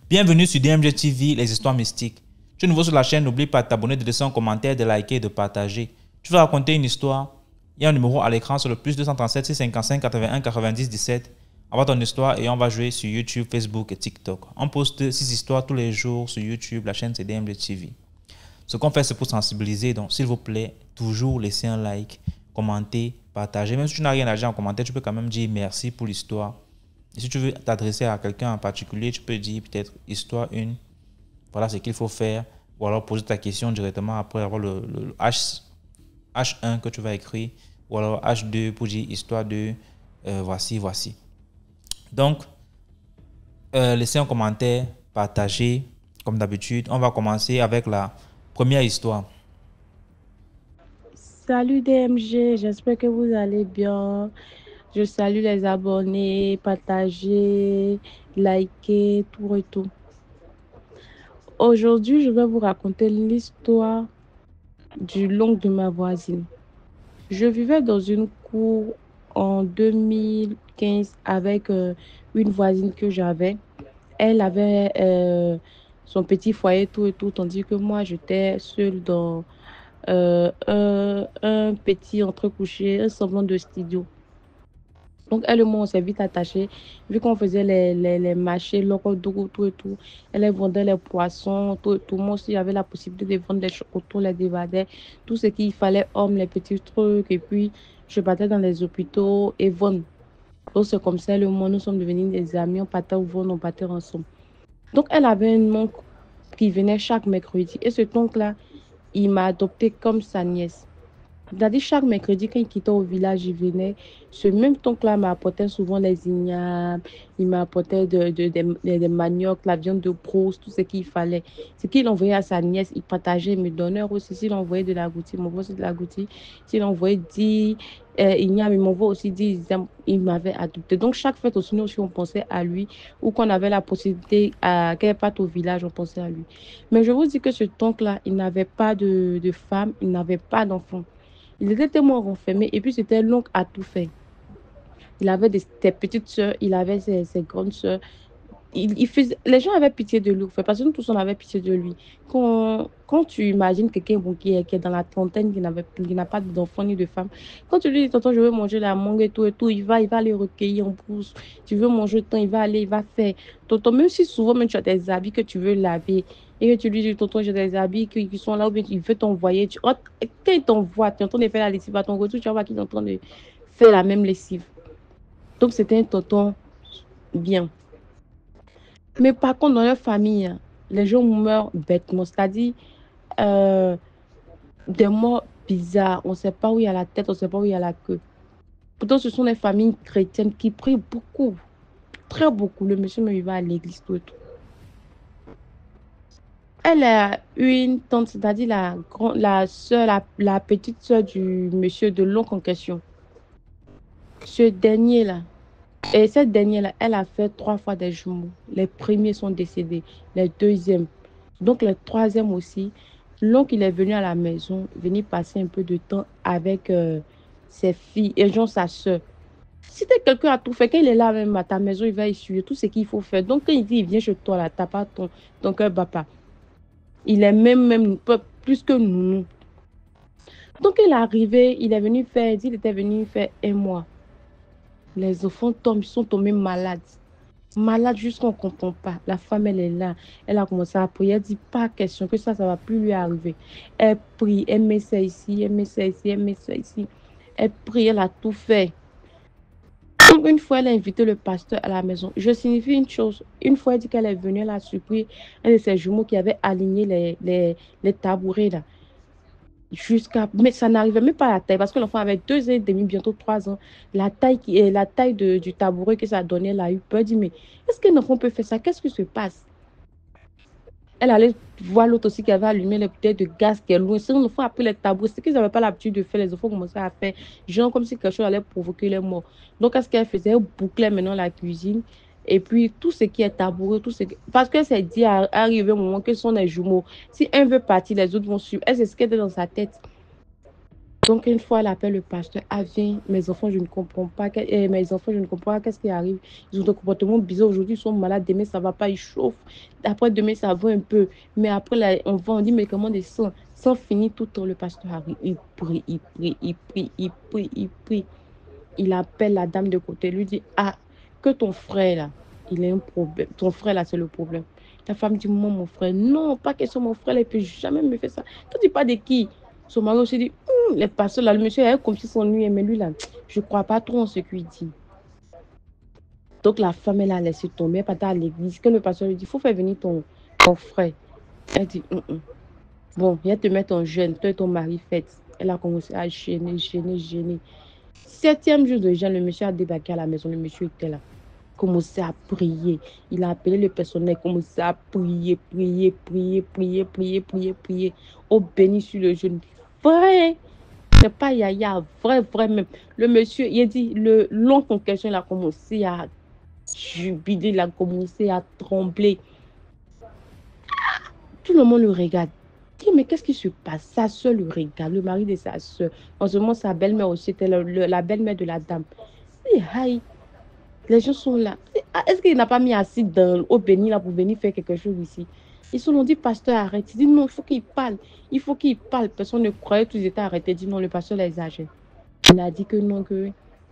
Bienvenue sur DMG TV, les histoires mystiques. Tu es nouveau sur la chaîne, n'oublie pas de t'abonner, de laisser un commentaire, de liker et de partager. Tu veux raconter une histoire? Il y a un numéro à l'écran sur le plus 237 655 81 90 17. Envoie ton histoire et on va jouer sur YouTube, Facebook et TikTok. On poste 6 histoires tous les jours sur YouTube, la chaîne c'est DMG TV. Ce qu'on fait c'est pour sensibiliser, donc s'il vous plaît, toujours laissez un like, commenter, partager. Même si tu n'as rien à dire en commentaire, tu peux quand même dire merci pour l'histoire. Et si tu veux t'adresser à quelqu'un en particulier, tu peux dire peut-être histoire 1, voilà ce qu'il faut faire, ou alors poser ta question directement après avoir le H1 que tu vas écrire, ou alors H2 pour dire histoire 2, voici. Donc, laissez un commentaire, partagez, comme d'habitude. On va commencer avec la première histoire. Salut DMG, j'espère que vous allez bien. Je salue les abonnés, partagez, likez, tout et tout. Aujourd'hui, je vais vous raconter l'histoire du l'oncle de ma voisine. Je vivais dans une cour en 2015 avec une voisine que j'avais. Elle avait son petit foyer, tout et tout, tandis que moi, j'étais seule dans un petit entrecouché, un semblant de studio. Donc, elle et moi, on s'est vite attachés. Vu qu'on faisait les marchés, l'orodou, tout et tout. Elle vendait les poissons, tout et tout. Moi aussi, j'avais la possibilité de vendre les chocolats, les débardais, tout ce qu'il fallait, hommes, les petits trucs. Et puis, je partais dans les hôpitaux et vendre. Donc, c'est comme ça, le mois, nous sommes devenus des amis. On partait vendre, on partait ensemble. Donc, elle avait un oncle qui venait chaque mercredi. Et ce oncle-là, il m'a adopté comme sa nièce. C'est-à-dire, chaque mercredi, quand il quittait au village, il venait. Ce même oncle-là m'apportait souvent les ignames, il m'apportait des maniocs, la viande de brousse, tout ce qu'il fallait. Ce qu'il envoyait à sa nièce, il partageait, il me donnait aussi. S'il envoyait de la goutte, il m'envoyait aussi de la goutte. S'il envoyait 10 ignames, il m'envoyait aussi 10 ignames. Il m'avait adopté. Donc, chaque fête aussi, nous aussi, on pensait à lui. Ou qu'on avait la possibilité, qu'elle parte au village, on pensait à lui. Mais je vous dis que ce oncle-là, il n'avait pas de femme, il n'avait pas d'enfant. Il était tellement renfermé et puis c'était l'oncle à tout faire. Il avait des petites soeurs, il avait ses grandes soeurs. Les gens avaient pitié de lui, parce que nous tous on avait pitié de lui. Quand tu imagines quelqu'un qui est dans la trentaine, qui n'a pas d'enfant ni de femme, quand tu lui dis, tonton, je veux manger la mangue et tout, il va aller recueillir en brousse. Tu veux manger tant, il va aller, il va faire. Tonton, même si souvent, même tu as des habits que tu veux laver, et que tu lui dis, tonton, j'ai des habits qui sont là, ou bien il veut t'envoyer. Quand il t'envoie, tu es en train de faire la lessive à ton retour, tu vas voir qu'il est en train de faire la même lessive. Donc, c'était un tonton bien. Mais par contre, dans leur famille, les gens meurent bêtement, c'est-à-dire des morts bizarres. On ne sait pas où il y a la tête, on ne sait pas où il y a la queue. Pourtant, ce sont des familles chrétiennes qui prient beaucoup, très beaucoup. Le monsieur même, il va à l'église, tout et tout. Elle a une tante, c'est-à-dire la petite soeur du monsieur de l'oncle en question. Ce dernier-là, et cette dernière-là, elle a fait 3 fois des jumeaux. Les premiers sont décédés, les deuxièmes. Donc, les troisièmes aussi. L'oncle, il est venu à la maison, venir passer un peu de temps avec ses filles et genre sa soeur. Si quelqu'un a tout fait, quand il est là même à ta maison, il va essuyer tout ce qu'il faut faire. Donc, quand il dit, il vient chez toi, là, t'as pas ton cœur bat pas. Il est même plus que nous. Donc, il est arrivé, il était venu faire 1 mois. Les enfants tombent, ils sont tombés malades. Malade jusqu'on ne comprend pas. La femme, elle est là. Elle a commencé à prier. Elle dit pas question que ça ne va plus lui arriver. Elle prie, elle met ça ici, elle met ça ici, elle met ça ici. Elle prie, elle a tout fait. Donc, une fois, elle a invité le pasteur à la maison. Je signifie une chose. Une fois, elle dit qu'elle est venue, elle a surpris un de ses jumeaux qui avait aligné les tabourets là. Mais ça n'arrivait même pas à la taille parce que l'enfant avait 2 ans et demi, bientôt 3 ans. La taille du tabouret que ça donnait, elle a eu peur. Elle dit, mais est-ce qu'un enfant peut faire ça? Qu'est-ce qui se passe? Elle allait voir l'autre aussi qui avait allumé les bouteilles de gaz qui est loin. C'est un enfant a pris les tabourets. C'est qu'ils n'avaient pas l'habitude de faire. Les enfants commençaient à faire genre comme si quelque chose allait provoquer les morts. Donc, qu'est-ce qu'elle faisait? Elle bouclait maintenant la cuisine. Et puis, tout ce qui est tabouret, parce qu'elle s'est dit à arriver au moment que ce sont des jumeaux. Si un veut partir, les autres vont suivre. Elle, c'est ce qu'elle était dans sa tête. Donc, une fois, elle appelle le pasteur. Ah, viens, mes enfants, je ne comprends pas. Mes enfants, je ne comprends pas. Qu'est-ce qui arrive? Ils ont des comportements bizarres. Aujourd'hui, ils sont malades. Demain, ça ne va pas. Ils chauffent. Après, demain, ça va un peu. Mais après, là, on va, on dit, mais comment des sangs? Sans finir tout le temps, le pasteur arrive. Il prie, il prie, il prie, il prie, il prie. Il appelle la dame de côté. Il lui dit, ah, que ton frère, là, il a un problème. Ton frère, là, c'est le problème. La femme dit, moi, mon frère. Non, pas question, mon frère, il ne peut jamais me faire ça. Toi, tu parles de qui? Son mari aussi dit, les pasteurs là, le monsieur est comme si son nuit, mais lui là, je ne crois pas trop en ce qu'il dit. Donc la femme, elle a laissé tomber, elle part à l'église. Que le pasteur lui dit, il faut faire venir ton frère. Elle dit, bon, viens te mettre en jeûne, toi et ton mari faites. Elle a commencé à gêner, gêner, gêner. 7e jour de jeûne, le monsieur a débarqué à la maison, le monsieur était là. Commencé à prier. Il a appelé le personnel, commencé à prier, prier, prier, prier, prier, prier, prier. Oh, béni sur le jeûne. Vrai! C'est pas Yaya, vrai, vrai même. Le monsieur, il a dit, l'oncle en question, il a commencé à jubiler, il a commencé à trembler. Tout le monde le regarde. Il dit, mais qu'est-ce qui se passe? Sa soeur le regarde, le mari de sa soeur. En ce moment, sa belle-mère aussi, c'était la belle-mère de la dame. Il dit, aïe, les gens sont là. Est-ce qu'il n'a pas mis assis au béni là pour venir faire quelque chose ici? Ils se l'ont dit, pasteur, arrête. Il dit, non, il faut qu'il parle. Il faut qu'il parle. Personne ne croyait, tous étaient arrêtés. Il dit, non, le pasteur les exagère. Il a dit que non,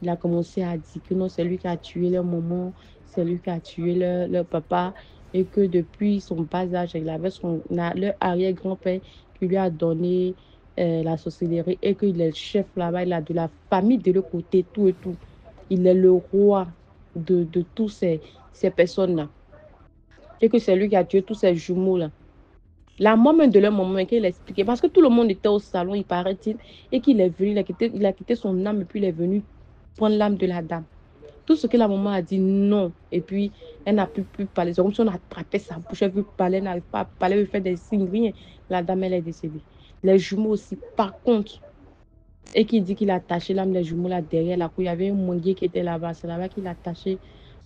il a commencé à dire que non, c'est lui qui a tué leur maman, c'est lui qui a tué leur papa, et que depuis son bas âge, il avait leur arrière-grand-père qui lui a donné la sorcellerie, et qu'il est le chef là-bas, il a de la famille de l'autre côté, tout et tout. Il est le roi de tous ces personnes-là. Et que c'est lui qui a tué tous ces jumeaux-là. La maman de leur maman, qu'il expliquait, parce que tout le monde était au salon, il paraît-il, et qu'il est venu, il a quitté son âme, et puis il est venu prendre l'âme de la dame. Tout ce que la maman a dit, non. Et puis, elle n'a plus parler. C'est comme si on attrapait sa bouche, elle veut parler, elle n'arrive pas à parler, elle veut faire des signes, rien. La dame, elle est décédée. Les jumeaux aussi, par contre, et qui dit qu'il a attaché l'âme des jumeaux là derrière la cour, il y avait un manguier qui était là-bas, c'est là-bas qu'il a attaché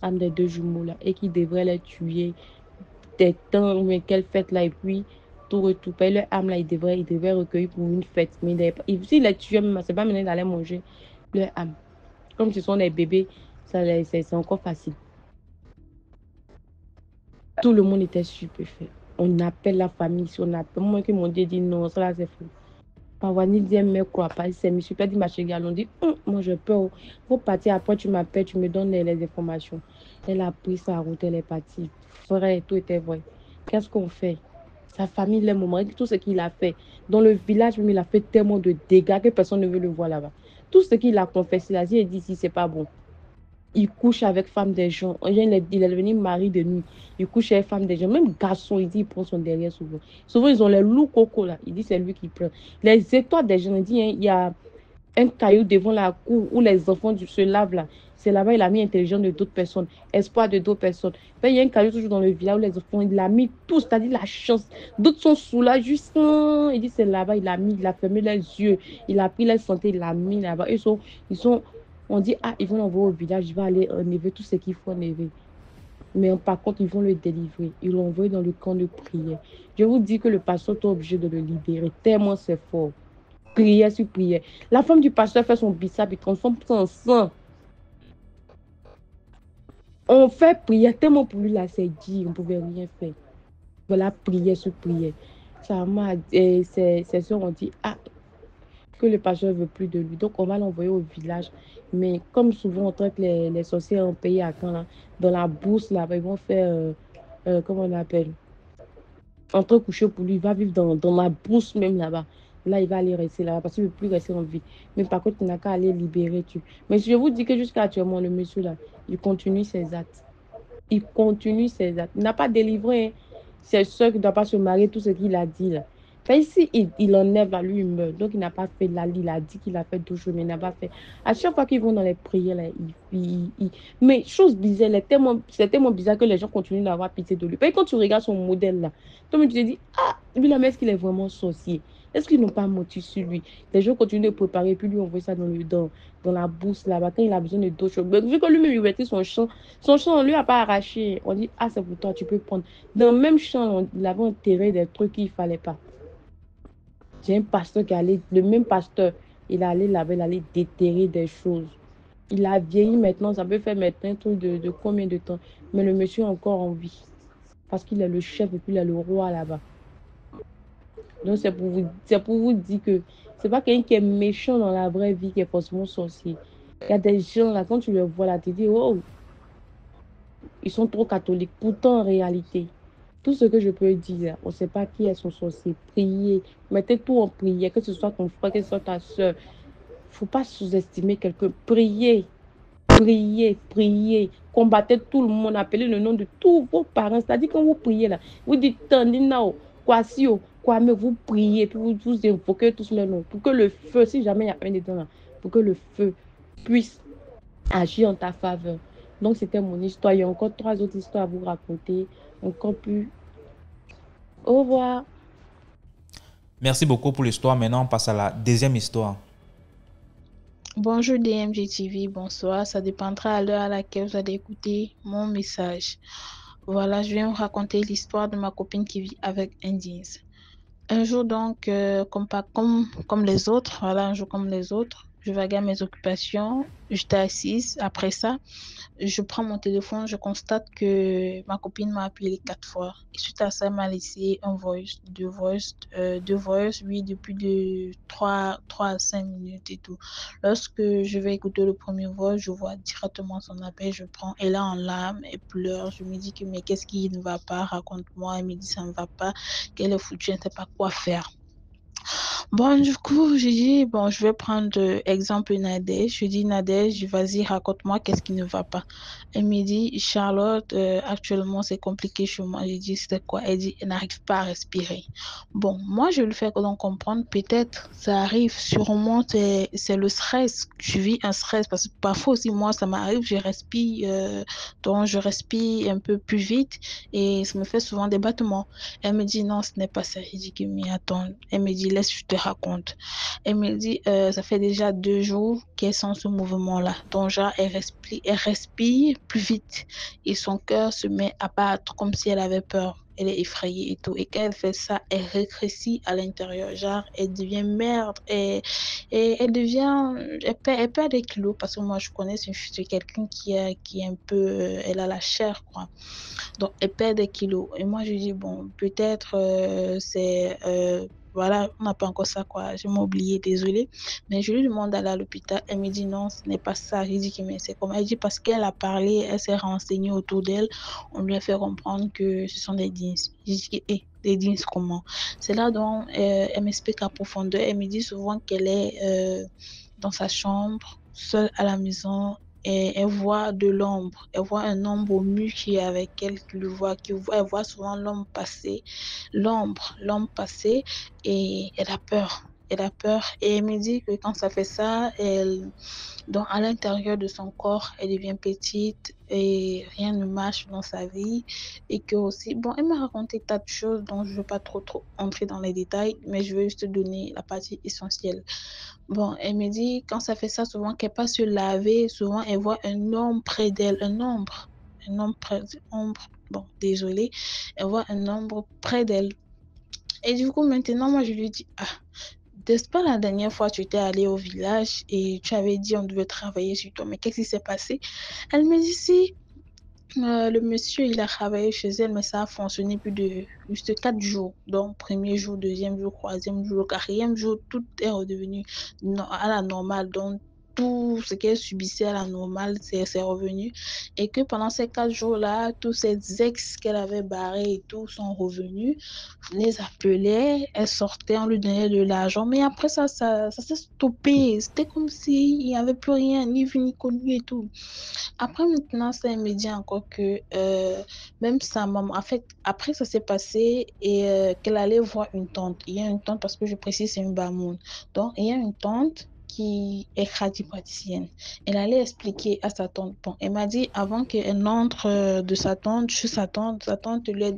l'âme des deux jumeaux là, et qui devrait les tuer des temps, mais quelle fête là, et puis tout retouper leur âme là, il devrait recueillir pour une fête. Mais s'il les tuait, c'est pas maintenant d'aller manger leur âme. Comme ce sont des bébés, c'est encore facile. Tout le monde était stupéfait. On appelle la famille, si on appelle. Moi qui m'ont dit non, ça là c'est fou. Pawani dit, mais quoi, pas, c'est monsieur Père dit, ma chérie, on dit, moi j'ai peur. Faut partir, après tu m'appelles, tu me donnes les informations. Elle a pris sa route, elle est partie. Vrai, tout était vrai. Qu'est-ce qu'on fait? Sa famille, les moments, tout ce qu'il a fait. Dans le village, il a fait tellement de dégâts que personne ne veut le voir là-bas. Tout ce qu'il a confessé, là, il dit, si c'est pas bon. Il couche avec femme des gens. Il est devenu mari de nuit. Il couche avec femme des gens. Même garçon, il dit, il prend son derrière souvent. Souvent, ils ont les loups coco là. Il dit, c'est lui qui prend. Les étoiles des gens, il dit, hein, il y a un caillou devant la cour où les enfants se lavent là. C'est là-bas, il a mis intelligence de d'autres personnes, espoir de d'autres personnes. Il y a un caillou toujours dans le village où les enfants, il a mis tout, c'est-à-dire la chance. D'autres sont sous là, juste, il dit, c'est là-bas, il a fermé les yeux, il a pris la santé, il l'a mis là-bas. On dit, ah, ils vont l'envoyer au village, il va aller enlever tout ce qu'il faut enlever. Mais par contre, ils vont le délivrer. Ils l'ont envoyé dans le camp de prière. Je vous dis que le pasteur est obligé de le libérer, tellement c'est fort. Prière sur prière. La femme du pasteur fait son bissap, il transforme tout en sang. On fait prière tellement pour lui, là, c'est dit, on ne pouvait rien faire. Voilà, prière sur prière. Ça m'a, ses soeurs ont dit, ah, que le pasteur ne veut plus de lui. Donc, on va l'envoyer au village. Mais comme souvent, on traite les sorciers en pays à Caen, là, dans la bourse, là, ils vont faire, comment on appelle, entre coucher pour lui. Il va vivre dans la bourse même là-bas. Là, il va aller rester là-bas parce qu'il ne veut plus rester en vie. Mais par contre, il n'a qu'à aller libérer. Mais je vous dis que jusqu'à actuellement, le monsieur là, il continue ses actes. Il continue ses actes. Il n'a pas délivré. Hein. C'est sûr qu'il ne doit pas se marier, tout ce qu'il a dit là. Enfin, ici, il enlève à lui, il meurt. Donc, il n'a pas fait là. Il a dit qu'il a fait 12 jours, mais il n'a pas fait. À chaque fois qu'ils vont dans les prières, là, mais chose bizarre, c'est tellement bizarre que les gens continuent d'avoir pitié de lui. Et quand tu regardes son modèle là, toi, tu te dis, ah, lui, là, mais est-ce qu'il est vraiment sorcier? Est-ce qu'ils n'ont pas menti sur lui? Les gens continuent de préparer, puis lui, on voit ça dans la bourse là-bas, quand il a besoin de d'autres choses. Mais vu que lui-même, il maîtrise son champ, on lui a pas arraché. On dit, ah, c'est pour toi, tu peux prendre. Dans le même champ, il avait enterré des trucs qu'il ne fallait pas. J'ai un pasteur qui allait, le même pasteur, Il est allé là-bas, il allait déterrer des choses. Il a vieilli maintenant, ça peut faire maintenant un truc de combien de temps. Mais le monsieur est encore en vie. Parce qu'il est le chef et puis il est le roi là-bas. Donc c'est pour vous dire que c'est pas quelqu'un qui est méchant dans la vraie vie qui est forcément sorcier. Il y a des gens là, quand tu les vois là, tu te dis, oh, ils sont trop catholiques. Pourtant, en réalité, tout ce que je peux dire, on ne sait pas qui est son sorcier. Priez. Mettez tout en prière, que ce soit ton frère, que ce soit ta soeur. Il ne faut pas sous-estimer quelqu'un. Priez, priez, priez. Combattez tout le monde. Appelez le nom de tous vos parents. C'est-à-dire quand vous priez là, vous dites Tandinao, Kwasio, Kwame, vous priez, puis vous invoquez tous les noms. Pour que le feu, si jamais il y a un dedans là, pour que le feu puisse agir en ta faveur. Donc, c'était mon histoire. Il y a encore 3 autres histoires à vous raconter. Encore plus. Au revoir. Merci beaucoup pour l'histoire. Maintenant, on passe à la deuxième histoire. Bonjour DMG TV, bonsoir. Ça dépendra à l'heure à laquelle vous allez écouter mon message. Voilà, je viens vous raconter l'histoire de ma copine qui vit avec Indies. Un jour donc, comme les autres, voilà, un jour comme les autres, je vaguais à mes occupations, j'étais assise. Après ça, je prends mon téléphone, je constate que ma copine m'a appelé 4 fois. Et suite à ça, elle m'a laissé un voice, deux voice, oui, depuis de 3 à 5 minutes et tout. Lorsque je vais écouter le premier voice, je vois directement son appel, je prends, elle est en larmes, elle pleure. Je me dis que, mais qu'est-ce qui ne va pas? Raconte-moi. Elle me dit, ça ne va pas, qu'elle est foutue, elle ne sait pas quoi faire. Bon, du coup, j'ai dit, bon, je vais prendre exemple Nadège. Je dis, Nadège, vas-y, raconte-moi qu'est-ce qui ne va pas. Elle me dit, Charlotte, actuellement, c'est compliqué chez moi. J'ai dit, c'est quoi? Elle dit, elle n'arrive pas à respirer. Bon, moi, je lui fais donc comprendre, peut-être, ça arrive, sûrement, c'est le stress. Je vis un stress parce que parfois aussi, moi, ça m'arrive, donc je respire un peu plus vite et ça me fait souvent des battements. Elle me dit, non, ce n'est pas ça. J'ai dit, mais attends. Elle me dit, laisse, je te raconte. Elle me dit, ça fait déjà 2 jours qu'elle sent ce mouvement-là. Donc, genre, elle respire plus vite et son cœur se met à battre comme si elle avait peur. Elle est effrayée et tout. Et quand elle fait ça, elle rétrécit à l'intérieur. Genre, elle devient merde. Et elle perd des kilos parce que moi, je connais, c'est quelqu'un qui est un peu, elle a la chair, quoi. Donc, elle perd des kilos. Et moi, je dis, bon, peut-être voilà, on n'a pas encore ça, quoi. Je m'ai oublié, désolée. Mais je lui demande d'aller à l'hôpital. Elle me dit, non, ce n'est pas ça. J'ai dit, mais c'est comment? Elle dit, parce qu'elle a parlé, elle s'est renseignée autour d'elle. On lui a fait comprendre que ce sont des jeans. J'ai dit, des jeans comment? C'est là dont elle m'explique à profondeur. Elle me dit souvent qu'elle est dans sa chambre, seule à la maison, et elle voit de l'ombre. Elle voit un ombre au mur qui est avec elle, elle voit souvent l'ombre passer et elle a peur. Elle a peur et elle me dit que quand ça fait ça, donc à l'intérieur de son corps, elle devient petite et rien ne marche dans sa vie. Et que aussi, bon, elle m'a raconté tas de choses dont je ne veux pas trop entrer dans les détails, mais je veux juste te donner la partie essentielle. Bon, elle me dit, quand ça fait ça, souvent qu'elle passe se laver, souvent elle voit un homme près d'elle, un ombre près ombre, bon, désolée, elle voit un ombre près d'elle. Et du coup, maintenant, moi, je lui dis, ah, n'est-ce pas la dernière fois tu étais allée au village et tu avais dit on devait travailler sur toi, mais qu'est-ce qui s'est passé? Elle me dit, si, le monsieur, il a travaillé chez elle, mais ça a fonctionné plus de juste 4 jours. Donc, premier jour, deuxième jour, troisième jour, quatrième jour, tout est redevenu à la normale. Donc, tout ce qu'elle subissait à la normale, c'est revenu. Et que pendant ces 4 jours-là, tous ces ex qu'elle avait barrés et tout sont revenus, les appelait, elle sortait, on lui donnait de l'argent. Mais après ça s'est stoppé. C'était comme s'il n'y avait plus rien, ni vu ni connu et tout. Après, maintenant, ça, elle me dit encore que même sa maman, en fait, après, ça s'est passé et qu'elle allait voir une tante. Il y a une tante, parce que je précise, c'est une Bamoun. Donc, il y a une tante qui est praticienne. Elle allait expliquer à sa tante. Bon, elle m'a dit avant qu'elle entre de chez sa tante lui a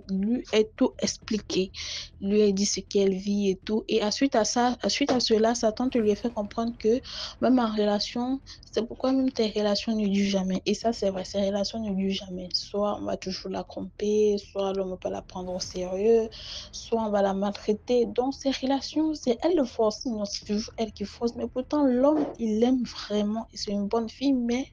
tout expliqué. Lui a dit ce qu'elle vit et tout. Et suite à cela, sa tante lui a fait comprendre que même en relation, c'est pourquoi même tes relations ne durent jamais. Et ça, c'est vrai, ces relations ne durent jamais. Soit on va toujours la tromper, soit l'homme ne va pas la prendre au sérieux, soit on va la maltraiter. Donc, ces relations, c'est elle le force. Non, c'est toujours elle qui force. Mais pourtant, quand l'homme, il aime vraiment, et c'est une bonne fille, mais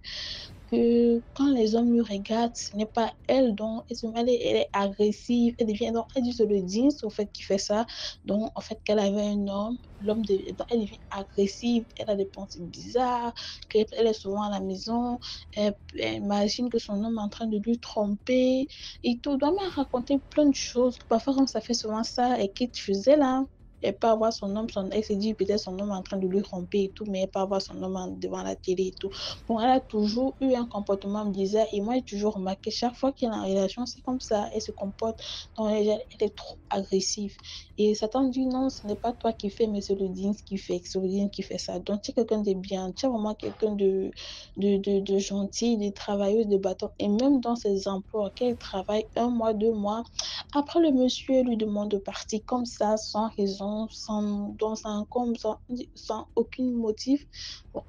que quand les hommes lui regardent, ce n'est pas elle dont elle est agressive, elle devient donc elle dit c'est le jeans au fait qui fait ça. Donc en fait qu'elle avait un homme, donc elle devient agressive, elle a des pensées bizarres, qu'elle est souvent à la maison, elle imagine que son homme est en train de lui tromper et tout. Donc elle m'a raconté plein de choses. Parfois quand ça fait souvent ça et qu'elle faisait là. Elle peut avoir son homme, elle se dit peut-être son homme est en train de lui tromper et tout, mais elle peut avoir son homme devant la télé et tout. Bon, elle a toujours eu un comportement bizarre et moi, j'ai toujours remarqué, chaque fois qu'elle est en relation, c'est comme ça, elle se comporte, donc elle est trop agressive. Et Satan dit non, ce n'est pas toi qui fais, mais c'est le jeans qui fait, c'est le jeans qui fait ça. Donc, tu es quelqu'un de bien, tu es vraiment quelqu'un de gentil, de travailleuse, de bâton. Et même dans ses emplois, qu'elle travaille 1 mois, 2 mois, après le monsieur lui demande de partir comme ça, sans raison, sans aucun motif,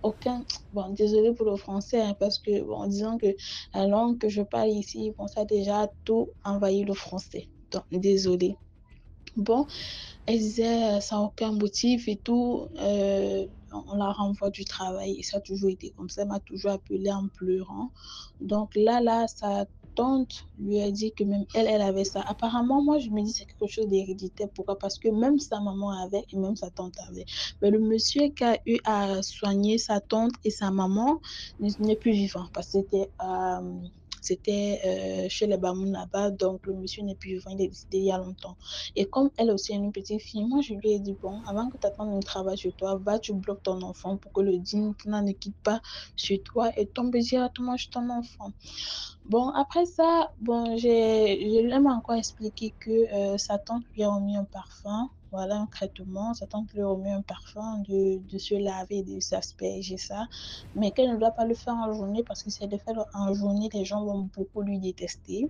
aucun. Bon, désolé pour le français, hein, parce que, bon, disons que la langue que je parle ici, bon, ça a déjà tout envahi le français. Donc, désolé. Bon, elle disait, sans aucun motif et tout, on la renvoie du travail. Et ça a toujours été comme ça. Elle m'a toujours appelé en pleurant. Donc là, sa tante lui a dit que même elle avait ça. Apparemment, moi, je me dis c'est quelque chose d'héréditaire. Pourquoi? Parce que même sa maman avait et même sa tante avait. Mais le monsieur qui a eu à soigner sa tante et sa maman n'est plus vivant parce que c'était chez les Bamoun là-bas, donc le monsieur n'est plus vivant, il est décédé il y a longtemps. Et comme elle aussi est une petite fille, moi je lui ai dit, bon, avant que tu attendes un travail chez toi, va, tu bloques ton enfant pour que le dîne ne quitte pas chez toi et tombe directement chez ton enfant. Bon, après ça, bon, je lui ai encore expliqué que sa tante lui a remis un parfum, voilà, un traitement. Sa tante lui a remis un parfum de se laver, de s'asperger ça, mais qu'elle ne doit pas le faire en journée parce que si elle le fait en journée, les gens vont beaucoup lui détester.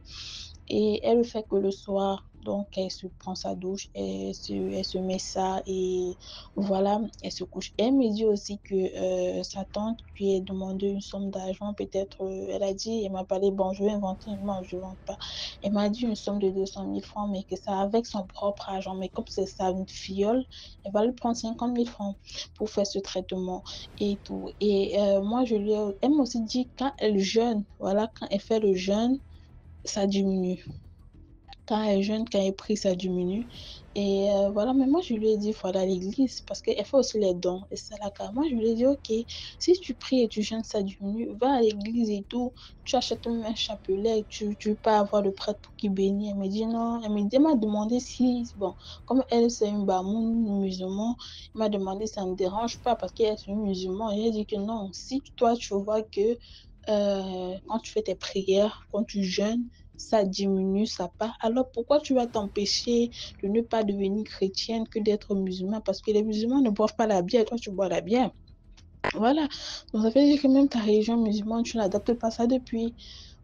Et elle le fait que le soir. Donc, elle se prend sa douche, elle se met ça et voilà, elle se couche. Elle me dit aussi que sa tante lui a demandé une somme d'argent, peut-être, elle a dit, elle m'a parlé, bon, je vais inventer, non, je ne vante pas. Elle m'a dit une somme de 200 000 francs, mais que ça avec son propre argent. Mais comme c'est ça, une fiole, elle va lui prendre 50 000 francs pour faire ce traitement et tout. Et moi, elle m'a aussi dit, quand elle jeûne, voilà, quand elle fait le jeûne, ça diminue. Quand elle est jeune, quand elle prie, ça diminue. Et voilà, mais moi, je lui ai dit, il faut aller à l'église parce qu'elle fait aussi les dons. Et c'est là que moi, je lui ai dit, OK, si tu pries et tu jeûnes, ça diminue, va à l'église et tout. Tu achètes même un chapelet, tu peux avoir le prêtre qui bénit. Elle me dit non. Elle m'a demandé si, bon, comme elle, c'est une bamoun musulman, elle m'a demandé si ça ne me dérange pas parce qu'elle est une musulman. Et elle a dit que non, si toi, tu vois que quand tu fais tes prières, quand tu jeûnes, ça diminue, ça part. Alors pourquoi tu vas t'empêcher de ne pas devenir chrétienne que d'être musulman? Parce que les musulmans ne boivent pas la bière, toi tu bois la bière. Voilà. Donc ça veut dire que même ta religion musulmane, tu n'adaptes pas ça depuis.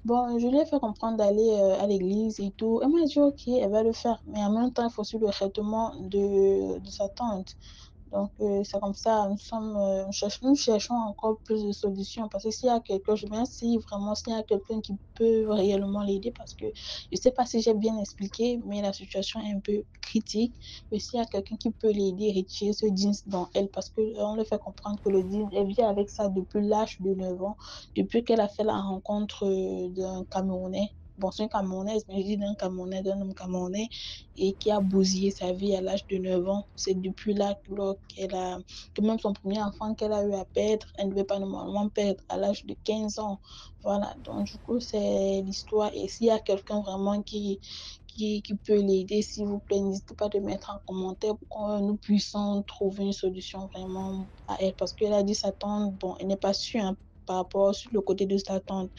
Bon, je lui ai fait comprendre d'aller à l'église et tout. Elle m'a dit ok, elle va le faire. Mais en même temps, il faut suivre le traitement de sa tante. Donc, c'est comme ça, nous cherchons encore plus de solutions parce que s'il y a quelqu'un, je me demande si vraiment, s'il y a quelqu'un qui peut réellement l'aider parce que je ne sais pas si j'ai bien expliqué, mais la situation est un peu critique. Mais s'il y a quelqu'un qui peut l'aider, retirer ce jeans dans elle parce qu'on lui fait comprendre que le jeans, elle vit avec ça depuis l'âge de 9 ans, depuis qu'elle a fait la rencontre d'un Camerounais. Bon, c'est une Camerounaise, mais je dis d'un homme Camerounais et qui a bousillé sa vie à l'âge de 9 ans. C'est depuis là que même son premier enfant qu'elle a eu à perdre, elle ne devait pas normalement perdre à l'âge de 15 ans. Voilà, donc du coup, c'est l'histoire. Et s'il y a quelqu'un vraiment qui peut l'aider, s'il vous plaît, n'hésitez pas de mettre en commentaire pour que nous puissions trouver une solution vraiment à elle. Parce qu'elle a dit sa tante, bon, elle n'est pas sûre hein, par rapport sur le côté de sa tante.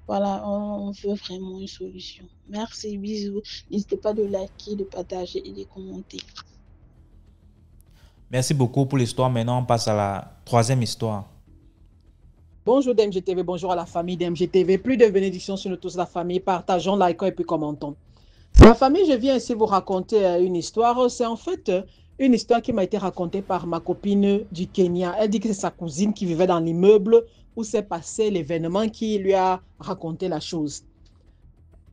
Voilà, on veut vraiment une solution. Merci, bisous. N'hésitez pas de liker, de partager et de commenter. Merci beaucoup pour l'histoire. Maintenant, on passe à la troisième histoire. Bonjour DMGTV, bonjour à la famille DMGTV. Plus de bénédictions sur nous tous, la famille. Partageons, likons et puis commentons. La famille, je viens ici vous raconter une histoire. C'est en fait une histoire qui m'a été racontée par ma copine du Kenya. Elle dit que c'est sa cousine qui vivait dans l'immeuble où s'est passé l'événement qui lui a raconté la chose.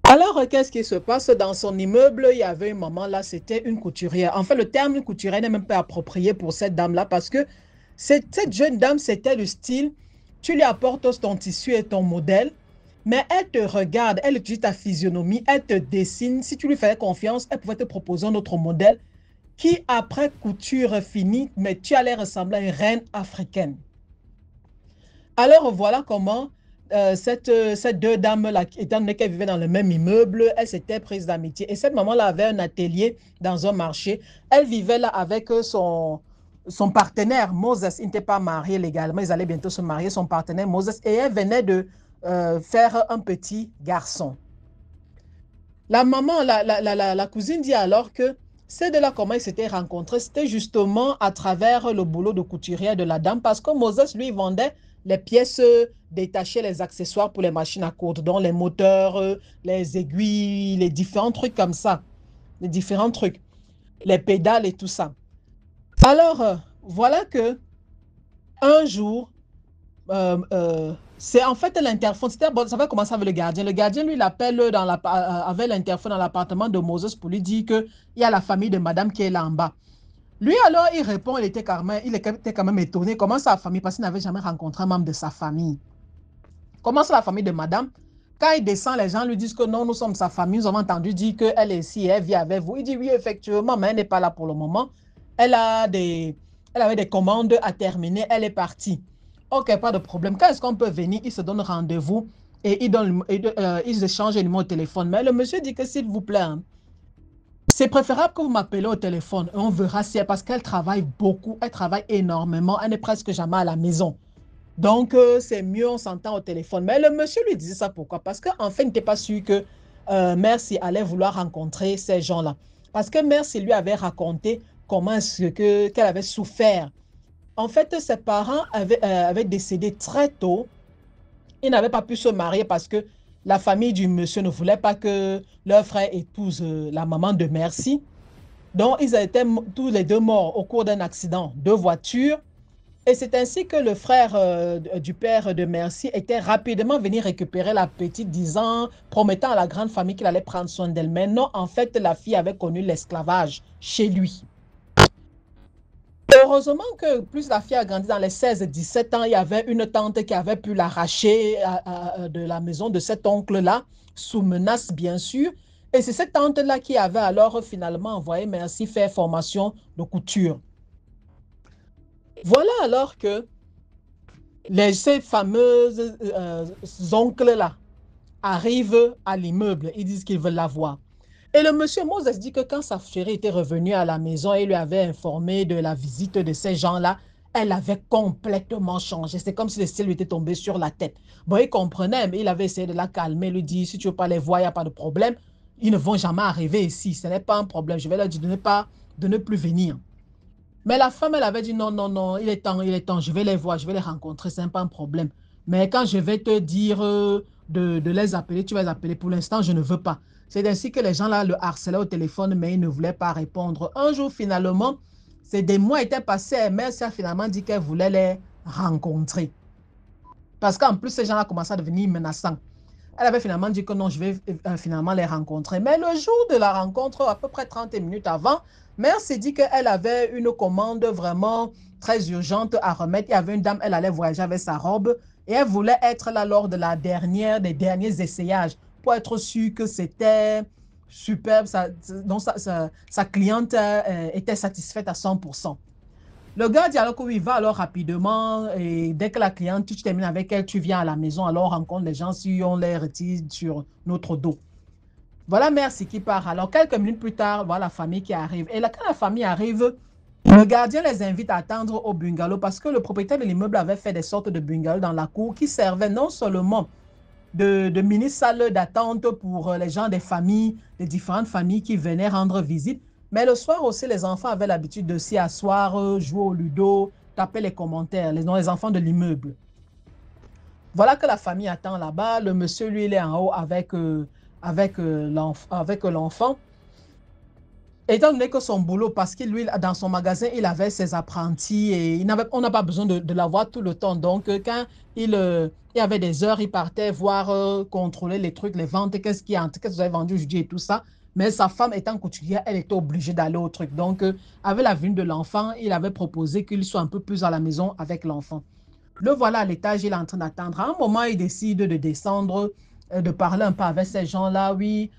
Alors, qu'est-ce qui se passe? Dans son immeuble, il y avait une maman là, c'était une couturière. En fait, le terme couturière n'est même pas approprié pour cette dame-là parce que Cette jeune dame, c'était le style, tu lui apportes ton tissu et ton modèle, mais elle te regarde, elle utilise ta physionomie, elle te dessine. Si tu lui fais confiance, elle pouvait te proposer un autre modèle qui, après couture finie, mais tu allais ressembler à une reine africaine. Alors voilà comment ces deux dames-là, étant donné qu'elles vivaient dans le même immeuble, elles s'étaient prises d'amitié. Et cette maman-là avait un atelier dans un marché. Elle vivait là avec son partenaire, Moses. Il n'était pas marié légalement, ils allaient bientôt se marier, son partenaire Moses. Et elle venait de faire un petit garçon. La maman, la cousine dit alors que ces deux-là, comment ils s'étaient rencontrés, c'était justement à travers le boulot de couturière de la dame, parce que Moses, lui, vendait les pièces détachées, les accessoires pour les machines à coudre, dont les moteurs, les aiguilles, les différents trucs comme ça, les différents trucs, les pédales et tout ça. Alors, voilà que un jour, c'est en fait l'interphone. Ça va commencer avec le gardien. Le gardien, lui, l'appelle avec l'interphone dans l'appartement de Moses pour lui dire qu'il y a la famille de madame qui est là en bas. Lui, alors, il répond, il était quand même étonné. Comment ça, la famille? Parce qu'il n'avait jamais rencontré un membre de sa famille. Comment ça, la famille de madame? Quand il descend, les gens lui disent que non, nous sommes sa famille. Nous avons entendu dire qu'elle est ici, elle vit avec vous. Il dit oui, effectivement, mais elle n'est pas là pour le moment. Elle avait des commandes à terminer. Elle est partie. Ok, pas de problème. Quand est-ce qu'on peut venir? Il se donne rendez-vous et ils échangent le numéro de téléphone. Mais le monsieur dit que s'il vous plaît, hein, c'est préférable que vous m'appelez au téléphone. On verra si elle, parce qu'elle travaille beaucoup, elle travaille énormément, elle n'est presque jamais à la maison. Donc, c'est mieux, on s'entend au téléphone. Mais le monsieur lui disait ça pourquoi? Parce qu'en fait, il n'était pas sûr que Merci allait vouloir rencontrer ces gens-là. Parce que Merci lui avait raconté comment qu'elle avait souffert. En fait, ses parents avaient décédé très tôt. Ils n'avaient pas pu se marier parce que la famille du monsieur ne voulait pas que leur frère épouse la maman de Merci. Donc, ils étaient tous les deux morts au cours d'un accident de voiture. Et c'est ainsi que le frère du père de Merci était rapidement venu récupérer la petite, disant, promettant à la grande famille qu'il allait prendre soin d'elle. Mais non, en fait, la fille avait connu l'esclavage chez lui. Heureusement que plus la fille a grandi dans les 16-17 ans, il y avait une tante qui avait pu l'arracher de la maison de cet oncle-là, sous menace bien sûr. Et c'est cette tante-là qui avait alors finalement envoyé Merci faire formation de couture. Voilà alors que ces fameux oncles-là arrivent à l'immeuble. Ils disent qu'ils veulent la voir. Et le monsieur Moses dit que quand sa chérie était revenue à la maison et lui avait informé de la visite de ces gens-là, elle avait complètement changé. C'est comme si le ciel lui était tombé sur la tête. Bon, il comprenait, mais il avait essayé de la calmer, lui dit, si tu ne veux pas les voir, il n'y a pas de problème. Ils ne vont jamais arriver ici. Ce n'est pas un problème. Je vais leur dire de ne plus venir. Mais la femme, elle avait dit, non, non, non, il est temps, je vais les voir, je vais les rencontrer, ce n'est pas un problème. Mais quand je vais te dire de les appeler, tu vas les appeler. Pour l'instant, je ne veux pas. C'est ainsi que les gens là le harcelaient au téléphone, mais ils ne voulaient pas répondre. Un jour, finalement, c'est des mois étaient passés, Merci a finalement dit qu'elle voulait les rencontrer. Parce qu'en plus, ces gens-là commençaient à devenir menaçants. Elle avait finalement dit que non, je vais finalement les rencontrer. Mais le jour de la rencontre, à peu près 30 minutes avant, Merci dit qu'elle avait une commande vraiment très urgente à remettre. Il y avait une dame, elle allait voyager avec sa robe et elle voulait être là lors de des derniers essayages pour être sûre que c'était superbe, donc sa cliente était satisfaite à 100%. Le gars dit alors que oui, va alors rapidement et dès que la cliente, tu termines avec elle, tu viens à la maison, alors on rencontre les gens si on les retire sur notre dos. Voilà Merci qui part. Alors quelques minutes plus tard, voilà la famille qui arrive. Et là, quand la famille arrive, le gardien les invite à attendre au bungalow parce que le propriétaire de l'immeuble avait fait des sortes de bungalows dans la cour qui servaient non seulement de mini-salles d'attente pour les gens des familles, des différentes familles qui venaient rendre visite. Mais le soir aussi, les enfants avaient l'habitude de s'y asseoir, jouer au ludo, taper les commentaires, les enfants de l'immeuble. Voilà que la famille attend là-bas. Le monsieur, lui, il est en haut avec l'enfant. Étant donné que son boulot, parce que lui, dans son magasin, il avait ses apprentis et on n'a pas besoin de l'avoir tout le temps. Donc, quand il y avait des heures, il partait voir, contrôler les trucs, les ventes, qu'est-ce que vous avez vendu aujourd'hui et tout ça. Mais sa femme étant couturière, elle était obligée d'aller au truc. Donc, avec la venue de l'enfant, il avait proposé qu'il soit un peu plus à la maison avec l'enfant. Le voilà à l'étage, il est en train d'attendre. À un moment, il décide de descendre, de parler un peu avec ces gens-là. Oui,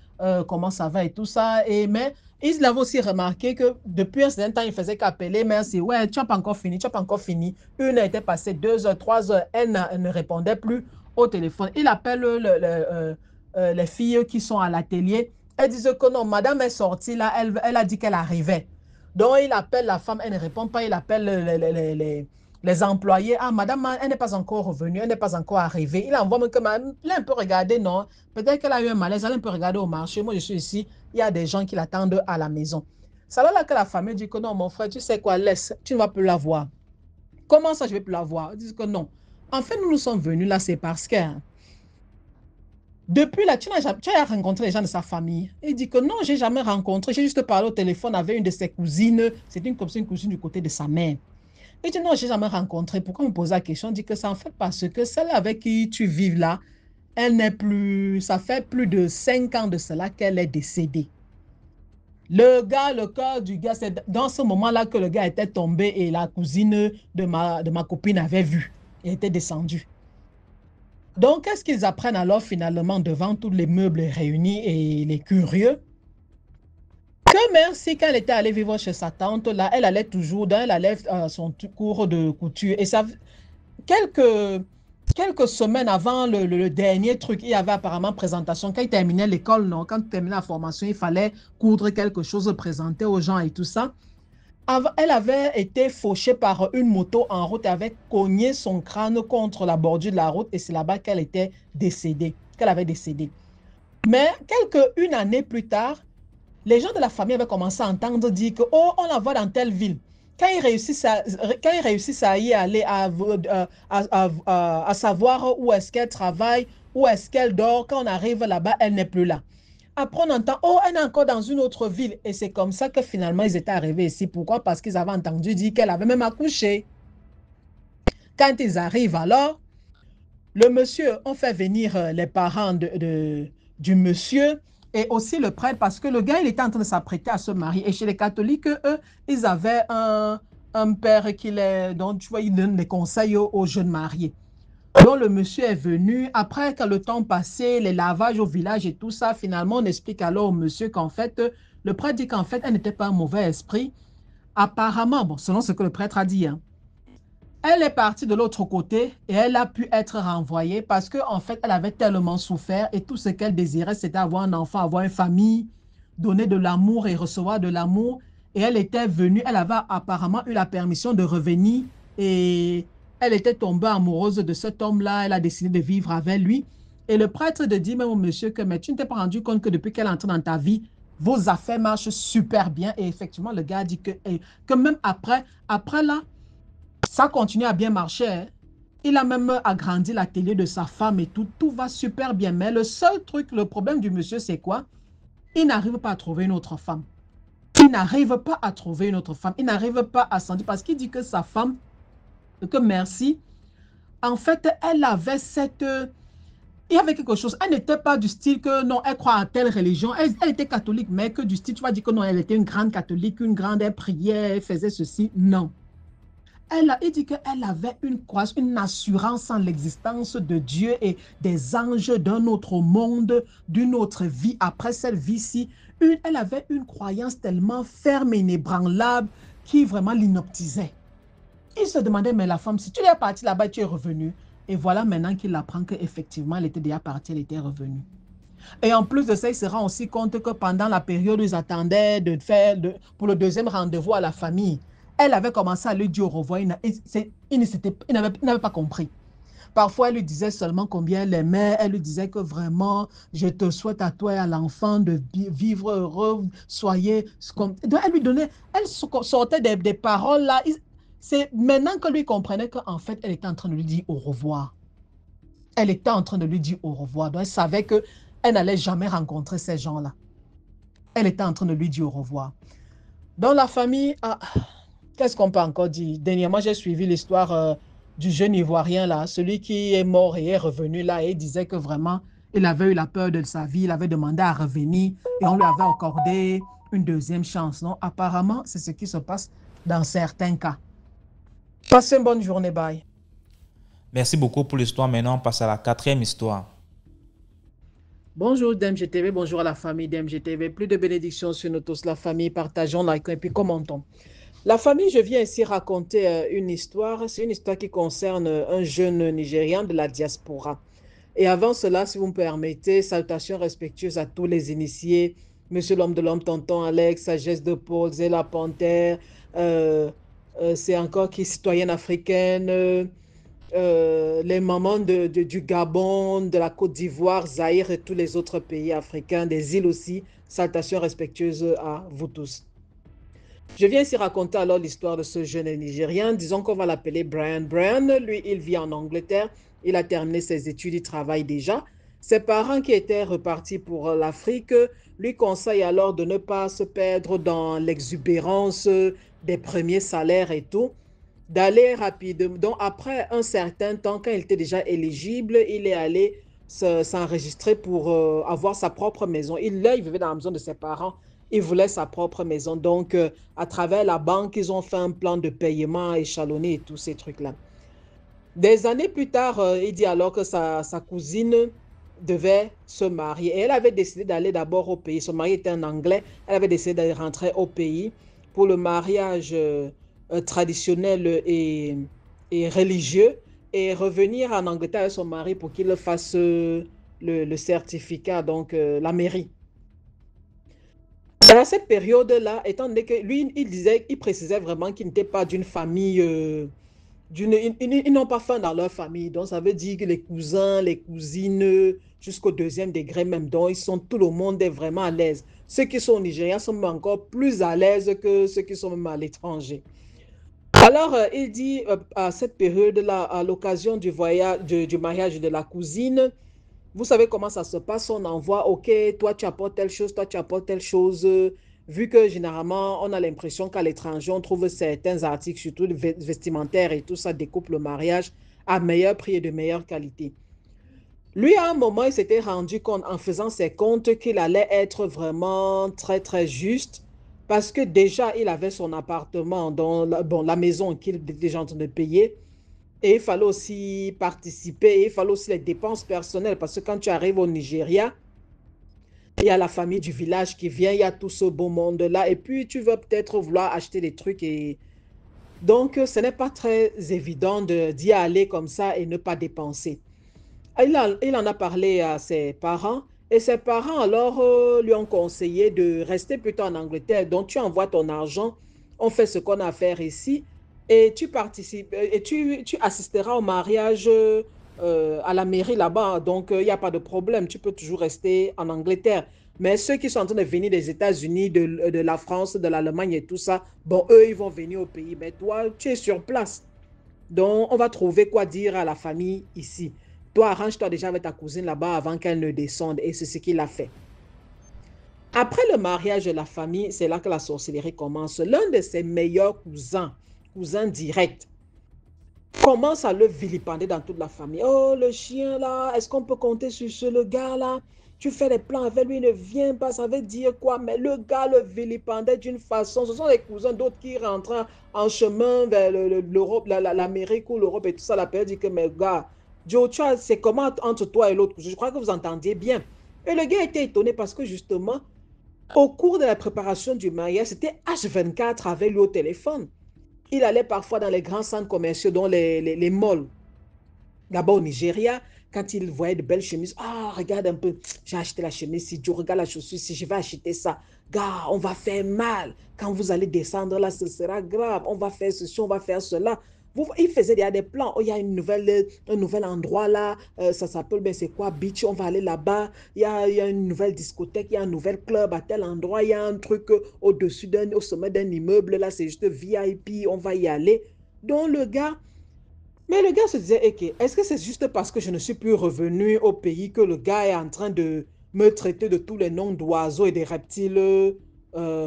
comment ça va et tout ça. Mais il avait aussi remarqué que depuis un certain temps, il faisait qu'appeler. Merci, ouais, tu n'as pas encore fini, tu n'as pas encore fini. Une heure était passée, 2 heures, 3 heures. Elle ne répondait plus au téléphone. Il appelle les filles qui sont à l'atelier. Elles disent que non, madame est sortie là, elle a dit qu'elle arrivait. Donc, il appelle la femme, elle ne répond pas. Il appelle les employés. Ah, madame, elle n'est pas encore revenue, elle n'est pas encore arrivée. Il envoie même que madame, elle a un peu regardé, non. Peut-être qu'elle a eu un malaise, elle a un peu regardé au marché. Moi, je suis ici, il y a des gens qui l'attendent à la maison. C'est là que la famille dit que non, mon frère, tu sais quoi, laisse, tu ne vas plus la voir. Comment ça, je ne vais plus la voir? Ils disent que non. En fait, nous sommes venus là, c'est parce que depuis là, tu as rencontré les gens de sa famille. Il dit que non, je n'ai jamais rencontré. J'ai juste parlé au téléphone avec une de ses cousines. C'est une cousine du côté de sa mère. Il dit non, je n'ai jamais rencontré. Pourquoi me poser la question? Il dit que c'est en fait parce que celle avec qui tu vis là, elle n'est plus, ça fait plus de 5 ans de cela qu'elle est décédée. Le cœur du gars, c'est dans ce moment-là que le gars était tombé et la cousine de ma copine avait vu. Elle était descendue. Donc, qu'est-ce qu'ils apprennent alors finalement devant tous les meubles réunis et les curieux? Que merci, quand elle était allée vivre chez sa tante, là, elle allait toujours, elle allait à son cours de couture. Et ça, quelques semaines avant le dernier truc, il y avait apparemment présentation. Quand il terminait l'école, non, quand il terminait la formation, il fallait coudre quelque chose, présenter aux gens et tout ça. Elle avait été fauchée par une moto en route et avait cogné son crâne contre la bordure de la route et c'est là-bas qu'elle était décédée, qu'elle avait décédé. Mais une année plus tard, les gens de la famille avaient commencé à entendre dire que, oh, on la voit dans telle ville. Quand ils réussissent à y aller, à savoir où est-ce qu'elle travaille, où est-ce qu'elle dort, quand on arrive là-bas, elle n'est plus là. Après, on entend, oh, elle est encore dans une autre ville. Et c'est comme ça que finalement, ils étaient arrivés ici. Pourquoi? Parce qu'ils avaient entendu dire qu'elle avait même accouché. Quand ils arrivent alors, le monsieur, on fait venir les parents du monsieur et aussi le prêtre parce que le gars, il était en train de s'apprêter à se marier. Et chez les catholiques, eux, ils avaient un père dont tu vois, il donne des conseils aux jeunes mariés. Donc, le monsieur est venu. Après, quand le temps passé, les lavages au village et tout ça, finalement, on explique alors au monsieur qu'en fait, le prêtre dit qu'en fait, elle n'était pas un mauvais esprit. Apparemment, bon, selon ce que le prêtre a dit, hein, elle est partie de l'autre côté et elle a pu être renvoyée parce qu'en fait, elle avait tellement souffert et tout ce qu'elle désirait, c'était avoir un enfant, avoir une famille, donner de l'amour et recevoir de l'amour. Et elle était venue, elle avait apparemment eu la permission de revenir et elle était tombée amoureuse de cet homme-là. Elle a décidé de vivre avec lui. Et le prêtre de dit même au monsieur que mais tu ne t'es pas rendu compte que depuis qu'elle est entrée dans ta vie, vos affaires marchent super bien. Et effectivement, le gars dit que même après là, ça continue à bien marcher. Hein. Il a même agrandi l'atelier de sa femme et tout. Tout va super bien. Mais le seul truc, le problème du monsieur, c'est quoi? Il n'arrive pas à trouver une autre femme. Il n'arrive pas à trouver une autre femme. Il n'arrive pas à sentir parce qu'il dit que sa femme, que merci, en fait, elle avait il y avait quelque chose. Elle n'était pas du style que non, elle croit à telle religion. Elle était catholique, mais que du style, tu vas dire que non, elle était une grande catholique, une grande, elle priait, elle faisait ceci. Non. Il dit qu'elle avait une assurance en l'existence de Dieu et des anges d'un autre monde, d'une autre vie après cette vie-ci. Elle avait une croyance tellement ferme et inébranlable qui vraiment l'inoptisait. Il se demandait, mais la femme, si tu es partie là-bas, tu es revenue. Et voilà maintenant qu'il apprend qu'effectivement, elle était déjà partie, elle était revenue. Et en plus de ça, il se rend aussi compte que pendant la période où ils attendaient pour le deuxième rendez-vous à la famille, elle avait commencé à lui dire au revoir. Il n'avait pas compris. Parfois, elle lui disait seulement combien elle aimait. Elle lui disait que vraiment, je te souhaite à toi et à l'enfant de vivre heureux, soyez... Donc, elle sortait des paroles là. C'est maintenant que lui comprenait qu'en fait, elle était en train de lui dire au revoir. Elle était en train de lui dire au revoir. Donc, elle savait qu'elle n'allait jamais rencontrer ces gens-là. Elle était en train de lui dire au revoir. Dans la famille... qu'est-ce qu'on peut encore dire? Dernièrement, j'ai suivi l'histoire du jeune Ivoirien, là, celui qui est mort et est revenu là et disait que vraiment, Il avait eu la peur de sa vie, il avait demandé à revenir et on lui avait accordé une deuxième chance. Non, apparemment, c'est ce qui se passe dans certains cas. Passez une bonne journée, bye. Merci beaucoup pour l'histoire. Maintenant, on passe à la quatrième histoire. Bonjour DMGTV, bonjour à la famille DMGTV. Plus de bénédictions sur nous tous, la famille. Partageons, likons et puis commentons. La famille, je viens ici raconter une histoire. C'est une histoire qui concerne un jeune Nigérian de la diaspora. Et avant cela, si vous me permettez, salutations respectueuses à tous les initiés. Monsieur l'homme de l'homme, tonton Alex, sagesse de Paul, Zéla Panthère, c'est encore qui citoyenne africaine, les mamans du Gabon, de la Côte d'Ivoire, Zaïre et tous les autres pays africains, des îles aussi. Salutations respectueuses à vous tous. Je viens ici raconter alors l'histoire de ce jeune Nigérien. Disons qu'on va l'appeler Brian. Brian, lui, il vit en Angleterre. Il a terminé ses études, il travaille déjà. Ses parents qui étaient repartis pour l'Afrique lui conseillent alors de ne pas se perdre dans l'exubérance des premiers salaires et tout, d'aller rapidement. Donc après un certain temps, quand il était déjà éligible, il est allé s'enregistrer pour avoir sa propre maison. Là, il vivait dans la maison de ses parents. Il voulait sa propre maison. Donc, à travers la banque, ils ont fait un plan de paiement échelonné et tous ces trucs-là. Des années plus tard, il dit alors que sa cousine devait se marier. Et elle avait décidé d'aller d'abord au pays. Son mari était un Anglais. Elle avait décidé de rentrer au pays pour le mariage traditionnel et religieux et revenir en Angleterre avec son mari pour qu'il fasse le certificat, donc la mairie. À cette période-là, étant donné que lui, il précisait vraiment qu'il n'était pas d'une famille, ils n'ont pas faim dans leur famille. Donc, ça veut dire que les cousins, les cousines, jusqu'au deuxième degré même, donc tout le monde est vraiment à l'aise. Ceux qui sont au Nigeria sont même encore plus à l'aise que ceux qui sont même à l'étranger. Alors, il dit à cette période-là, à l'occasion du mariage de la cousine, vous savez comment ça se passe, on envoie, ok, toi tu apportes telle chose, toi tu apportes telle chose, vu que généralement on a l'impression qu'à l'étranger on trouve certains articles, surtout vestimentaires et tout ça, découpe le mariage à meilleur prix et de meilleure qualité. Lui, à un moment, il s'était rendu compte en faisant ses comptes qu'il allait être vraiment très très juste parce que déjà il avait son appartement dans la maison qu'il était déjà en train de payer. Et il fallait aussi participer, et il fallait aussi les dépenses personnelles, parce que quand tu arrives au Nigeria, il y a la famille du village qui vient, il y a tout ce beau monde-là, et puis tu vas peut-être vouloir acheter des trucs. Et donc, ce n'est pas très évident d'y aller comme ça et ne pas dépenser. Il en a parlé à ses parents, et ses parents alors lui ont conseillé de rester plutôt en Angleterre. Donc, tu envoies ton argent, on fait ce qu'on a à faire ici, et tu participes, et tu assisteras au mariage à la mairie là-bas. Donc, il n'y a pas de problème, tu peux toujours rester en Angleterre. Mais ceux qui sont en train de venir des États-Unis, de la France, de l'Allemagne et tout ça, bon, eux, ils vont venir au pays. Mais toi, tu es sur place. Donc, on va trouver quoi dire à la famille ici. Toi, arrange-toi déjà avec ta cousine là-bas avant qu'elle ne descende. Et c'est ce qu'il a fait. Après le mariage de la famille, c'est là que la sorcellerie commence. L'un de ses meilleurs cousins directs, commence à le vilipender dans toute la famille. Oh, le chien là, est-ce qu'on peut compter sur le gars là? Tu fais des plans avec lui, il ne vient pas, ça veut dire quoi? Mais le gars le vilipendait d'une façon. Ce sont les cousins d'autres qui rentrent en chemin vers l'Europe, l'Amérique ou l'Europe et tout ça. La période dit que, mais gars, Joe, c'est comment entre toi et l'autre? Je crois que vous entendiez bien. Et le gars était étonné parce que justement, au cours de la préparation du mariage, c'était H24 avec lui au téléphone. Il allait parfois dans les grands centres commerciaux, dont les malls. Là-bas au Nigeria, quand il voyait de belles chemises, ah, regarde un peu, j'ai acheté la chemise, si Joe, regarde la chaussure, si je vais acheter ça, gars, on va faire mal. Quand vous allez descendre là, ce sera grave. On va faire ceci, on va faire cela. Il faisait des plans. Oh, il y a un nouvel endroit là, ça s'appelle, ben, c'est quoi, Beach, on va aller là-bas. Il y a une nouvelle discothèque, il y a un nouvel club à tel endroit, il y a un truc au-dessus au sommet d'un immeuble, là, c'est juste VIP, on va y aller. Donc mais le gars se disait, ok, est-ce que c'est juste parce que je ne suis plus revenu au pays que le gars est en train de me traiter de tous les noms d'oiseaux et des reptiles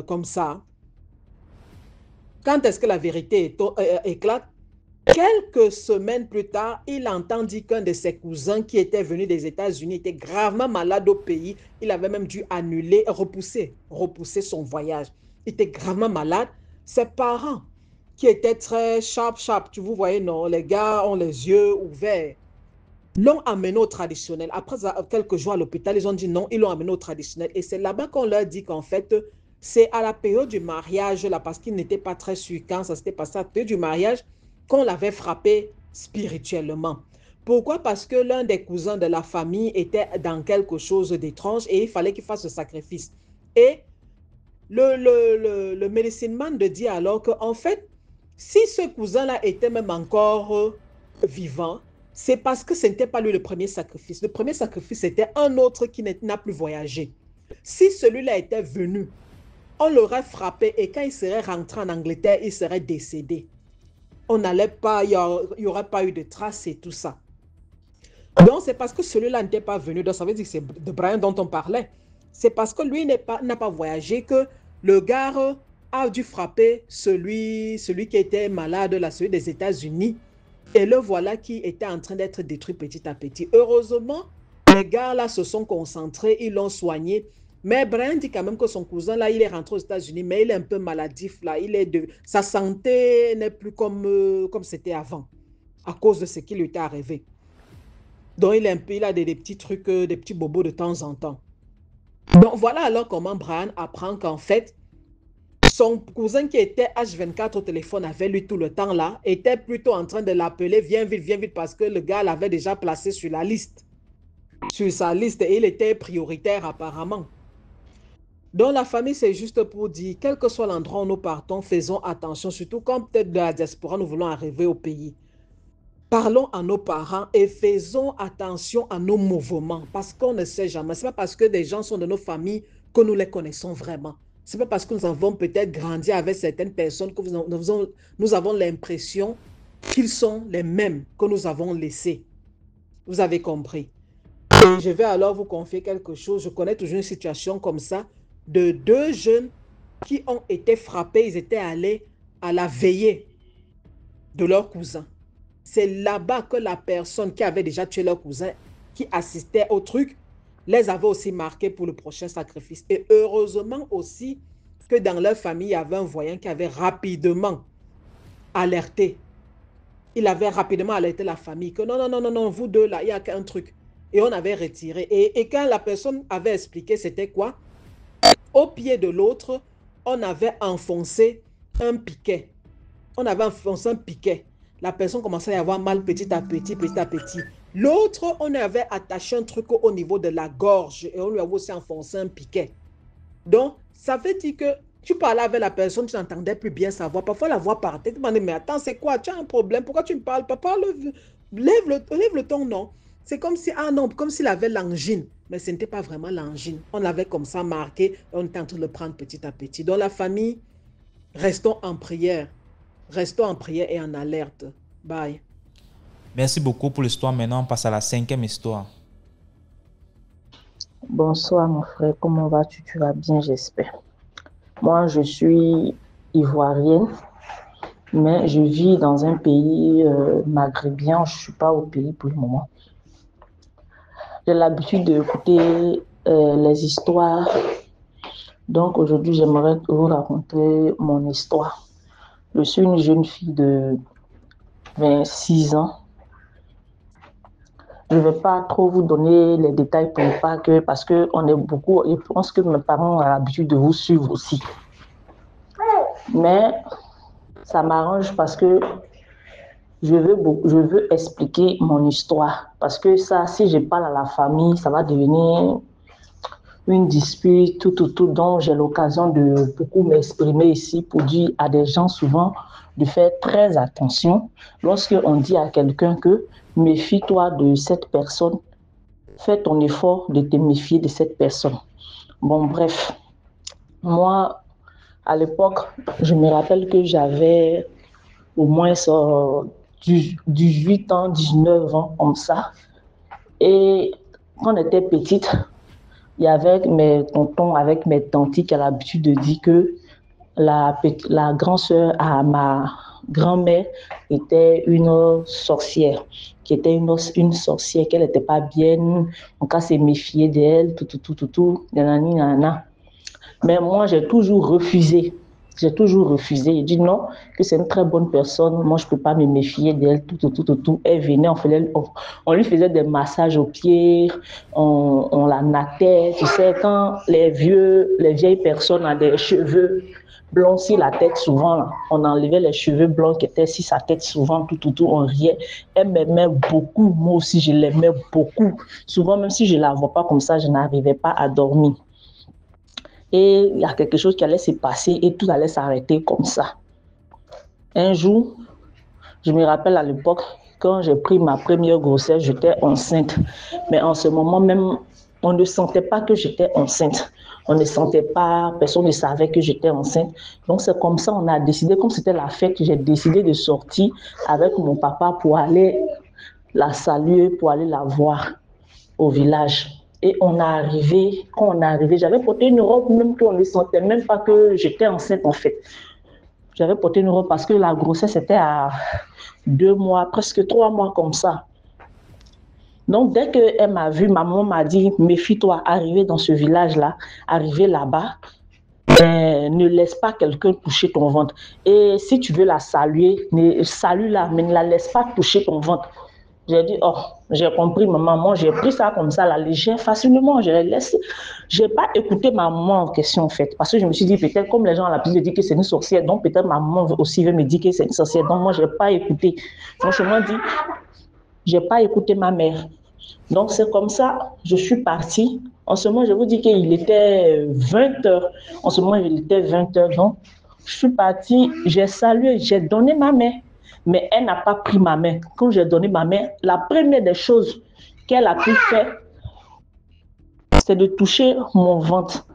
comme ça? Quand est-ce que la vérité éclate? Quelques semaines plus tard, il entend dire qu'un de ses cousins qui était venu des États-Unis était gravement malade au pays. Il avait même dû annuler, repousser son voyage. Il était gravement malade. Ses parents, qui étaient très sharp, vous voyez, non, les gars ont les yeux ouverts, l'ont amené au traditionnel. Après quelques jours à l'hôpital, ils ont dit non, ils l'ont amené au traditionnel. Et c'est là-bas qu'on leur dit qu'en fait, c'est à la période du mariage, là, parce qu'ils n'étaient pas très sûrs quand ça s'était passé à la période du mariage, qu'on l'avait frappé spirituellement. Pourquoi? Parce que l'un des cousins de la famille était dans quelque chose d'étrange et il fallait qu'il fasse ce sacrifice. Et le medicine man de dit alors qu'en fait, si ce cousin-là était même encore vivant, c'est parce que ce n'était pas lui le premier sacrifice. Le premier sacrifice, c'était un autre qui n'a plus voyagé. Si celui-là était venu, on l'aurait frappé et quand il serait rentré en Angleterre, il serait décédé. On n'allait pas, il n'y aurait pas eu de traces et tout ça. Donc, c'est parce que celui-là n'était pas venu. Donc, ça veut dire que c'est de Brian dont on parlait. C'est parce que lui n'a pas voyagé que le gars a dû frapper celui qui était malade, là, celui des États-Unis. Et le voilà qui était en train d'être détruit petit à petit. Heureusement, les gars là se sont concentrés, ils l'ont soigné. Mais Brian dit quand même que son cousin là, il est rentré aux États-Unis, mais il est un peu maladif là. Sa santé n'est plus comme c'était avant, à cause de ce qui lui était arrivé. Donc il a des petits trucs, des petits bobos de temps en temps. Donc voilà alors comment Brian apprend qu'en fait, son cousin qui était H24 au téléphone avec lui tout le temps là, était plutôt en train de l'appeler, viens vite, parce que le gars l'avait déjà placé sur la liste. Sur sa liste, et il était prioritaire apparemment. Donc la famille, c'est juste pour dire, quel que soit l'endroit où nous partons, faisons attention, surtout quand peut-être de la diaspora, nous voulons arriver au pays. Parlons à nos parents et faisons attention à nos mouvements, parce qu'on ne sait jamais. Ce n'est pas parce que des gens sont de nos familles que nous les connaissons vraiment. Ce n'est pas parce que nous avons peut-être grandi avec certaines personnes que nous avons l'impression qu'ils sont les mêmes que nous avons laissés. Vous avez compris. Et je vais alors vous confier quelque chose. Je connais toujours une situation comme ça de deux jeunes qui ont été frappés. Ils étaient allés à la veillée de leur cousin. C'est là-bas que la personne qui avait déjà tué leur cousin, qui assistait au truc, les avait aussi marqués pour le prochain sacrifice. Et heureusement aussi que dans leur famille, il y avait un voyant qui avait rapidement alerté. Il avait rapidement alerté la famille que non, vous deux là, il y a qu'un truc. Et on avait retiré. Et quand la personne avait expliqué c'était quoi, au pied de l'autre, on avait enfoncé un piquet. On avait enfoncé un piquet. La personne commençait à y avoir mal petit à petit. L'autre, on avait attaché un truc au niveau de la gorge et on lui avait aussi enfoncé un piquet. Donc, ça veut dire que tu parlais avec la personne, tu n'entendais plus bien sa voix. Parfois, la voix partait. Tu demandais, mais attends, c'est quoi? Tu as un problème? Pourquoi tu me parles? Papa, lève le ton, non. C'est comme si, comme s'il avait l'angine. Mais ce n'était pas vraiment l'angine. On l'avait comme ça marqué et on était en train de le prendre petit à petit. Dans la famille, restons en prière. Restons en prière et en alerte. Bye. Merci beaucoup pour l'histoire. Maintenant, on passe à la 5e histoire. Bonsoir mon frère, comment vas-tu? Tu vas bien, j'espère. Moi, je suis ivoirienne, mais je vis dans un pays maghrébien. Je ne suis pas au pays pour le moment. J'ai l'habitude d'écouter les histoires. Donc aujourd'hui, j'aimerais vous raconter mon histoire. Je suis une jeune fille de 26 ans. Je ne vais pas trop vous donner les détails pour pas que, parce qu'on est beaucoup, je pense que mes parents ont l'habitude de vous suivre aussi. Mais ça m'arrange parce que je veux expliquer mon histoire. Parce que ça, si je parle à la famille, ça va devenir une dispute, tout, dont j'ai l'occasion de beaucoup m'exprimer ici pour dire à des gens souvent de faire très attention. Lorsqu'on dit à quelqu'un que méfie-toi de cette personne, fais ton effort de te méfier de cette personne. Bon, bref, moi, à l'époque, je me rappelle que j'avais au moins 18 ans, 19 ans, comme ça. Et quand on était petite, il y avait mes tontons, avec mes tantes qui ont l'habitude de dire que la grande sœur à grand-mère était une sorcière, qui était une sorcière, qu'elle n'était pas bien, on cas s'est méfié d'elle, nanani, nanana. Mais moi, j'ai toujours refusé. J'ai toujours refusé. J'ai dit non, que c'est une très bonne personne. Moi, je ne peux pas me méfier d'elle. Elle venait, on lui faisait des massages aux pieds, on la nattait. Tu sais, quand les vieilles personnes ont des cheveux blonds sur la tête, souvent, là, on enlevait les cheveux blancs qui étaient sur sa tête, souvent, on riait. Elle m'aimait beaucoup. Moi aussi, je l'aimais beaucoup. Souvent, même si je ne la vois pas comme ça, je n'arrivais pas à dormir. Et il y a quelque chose qui allait se passer et tout allait s'arrêter comme ça. Un jour, je me rappelle à l'époque, quand j'ai pris ma première grossesse, j'étais enceinte. Mais en ce moment même, on ne sentait pas que j'étais enceinte. On ne sentait pas, personne ne savait que j'étais enceinte. Donc c'est comme ça, on a décidé, comme c'était la fête, j'ai décidé de sortir avec mon papa pour aller la saluer, pour aller la voir au village. Et quand on est arrivé, j'avais porté une robe, même qu'on ne sentait même pas que j'étais enceinte en fait. J'avais porté une robe parce que la grossesse était à 2 mois, presque 3 mois comme ça. Donc dès qu'elle m'a vue, ma maman m'a dit, méfie-toi, arriver dans ce village-là, arriver là-bas, ne laisse pas quelqu'un toucher ton ventre. Et si tu veux la saluer, salue-la, mais ne la laisse pas toucher ton ventre. J'ai dit, oh, j'ai compris, ma maman, j'ai pris ça comme ça, la légère, facilement, je l'ai laissé. Je n'ai pas écouté ma maman en question, en fait, parce que je me suis dit, peut-être, comme les gens ont l'habitude de dire que c'est une sorcière, donc peut-être ma maman aussi veut me dire que c'est une sorcière, donc moi, je n'ai pas écouté. Franchement dit, je n'ai pas écouté ma mère. Donc, c'est comme ça, je suis partie. En ce moment, je vous dis qu'il était 20h. En ce moment, il était 20h, donc, je suis partie, j'ai salué, j'ai donné ma main. Mais elle n'a pas pris ma main. Quand j'ai donné ma main, la première des choses qu'elle a pu faire, c'est de toucher mon ventre.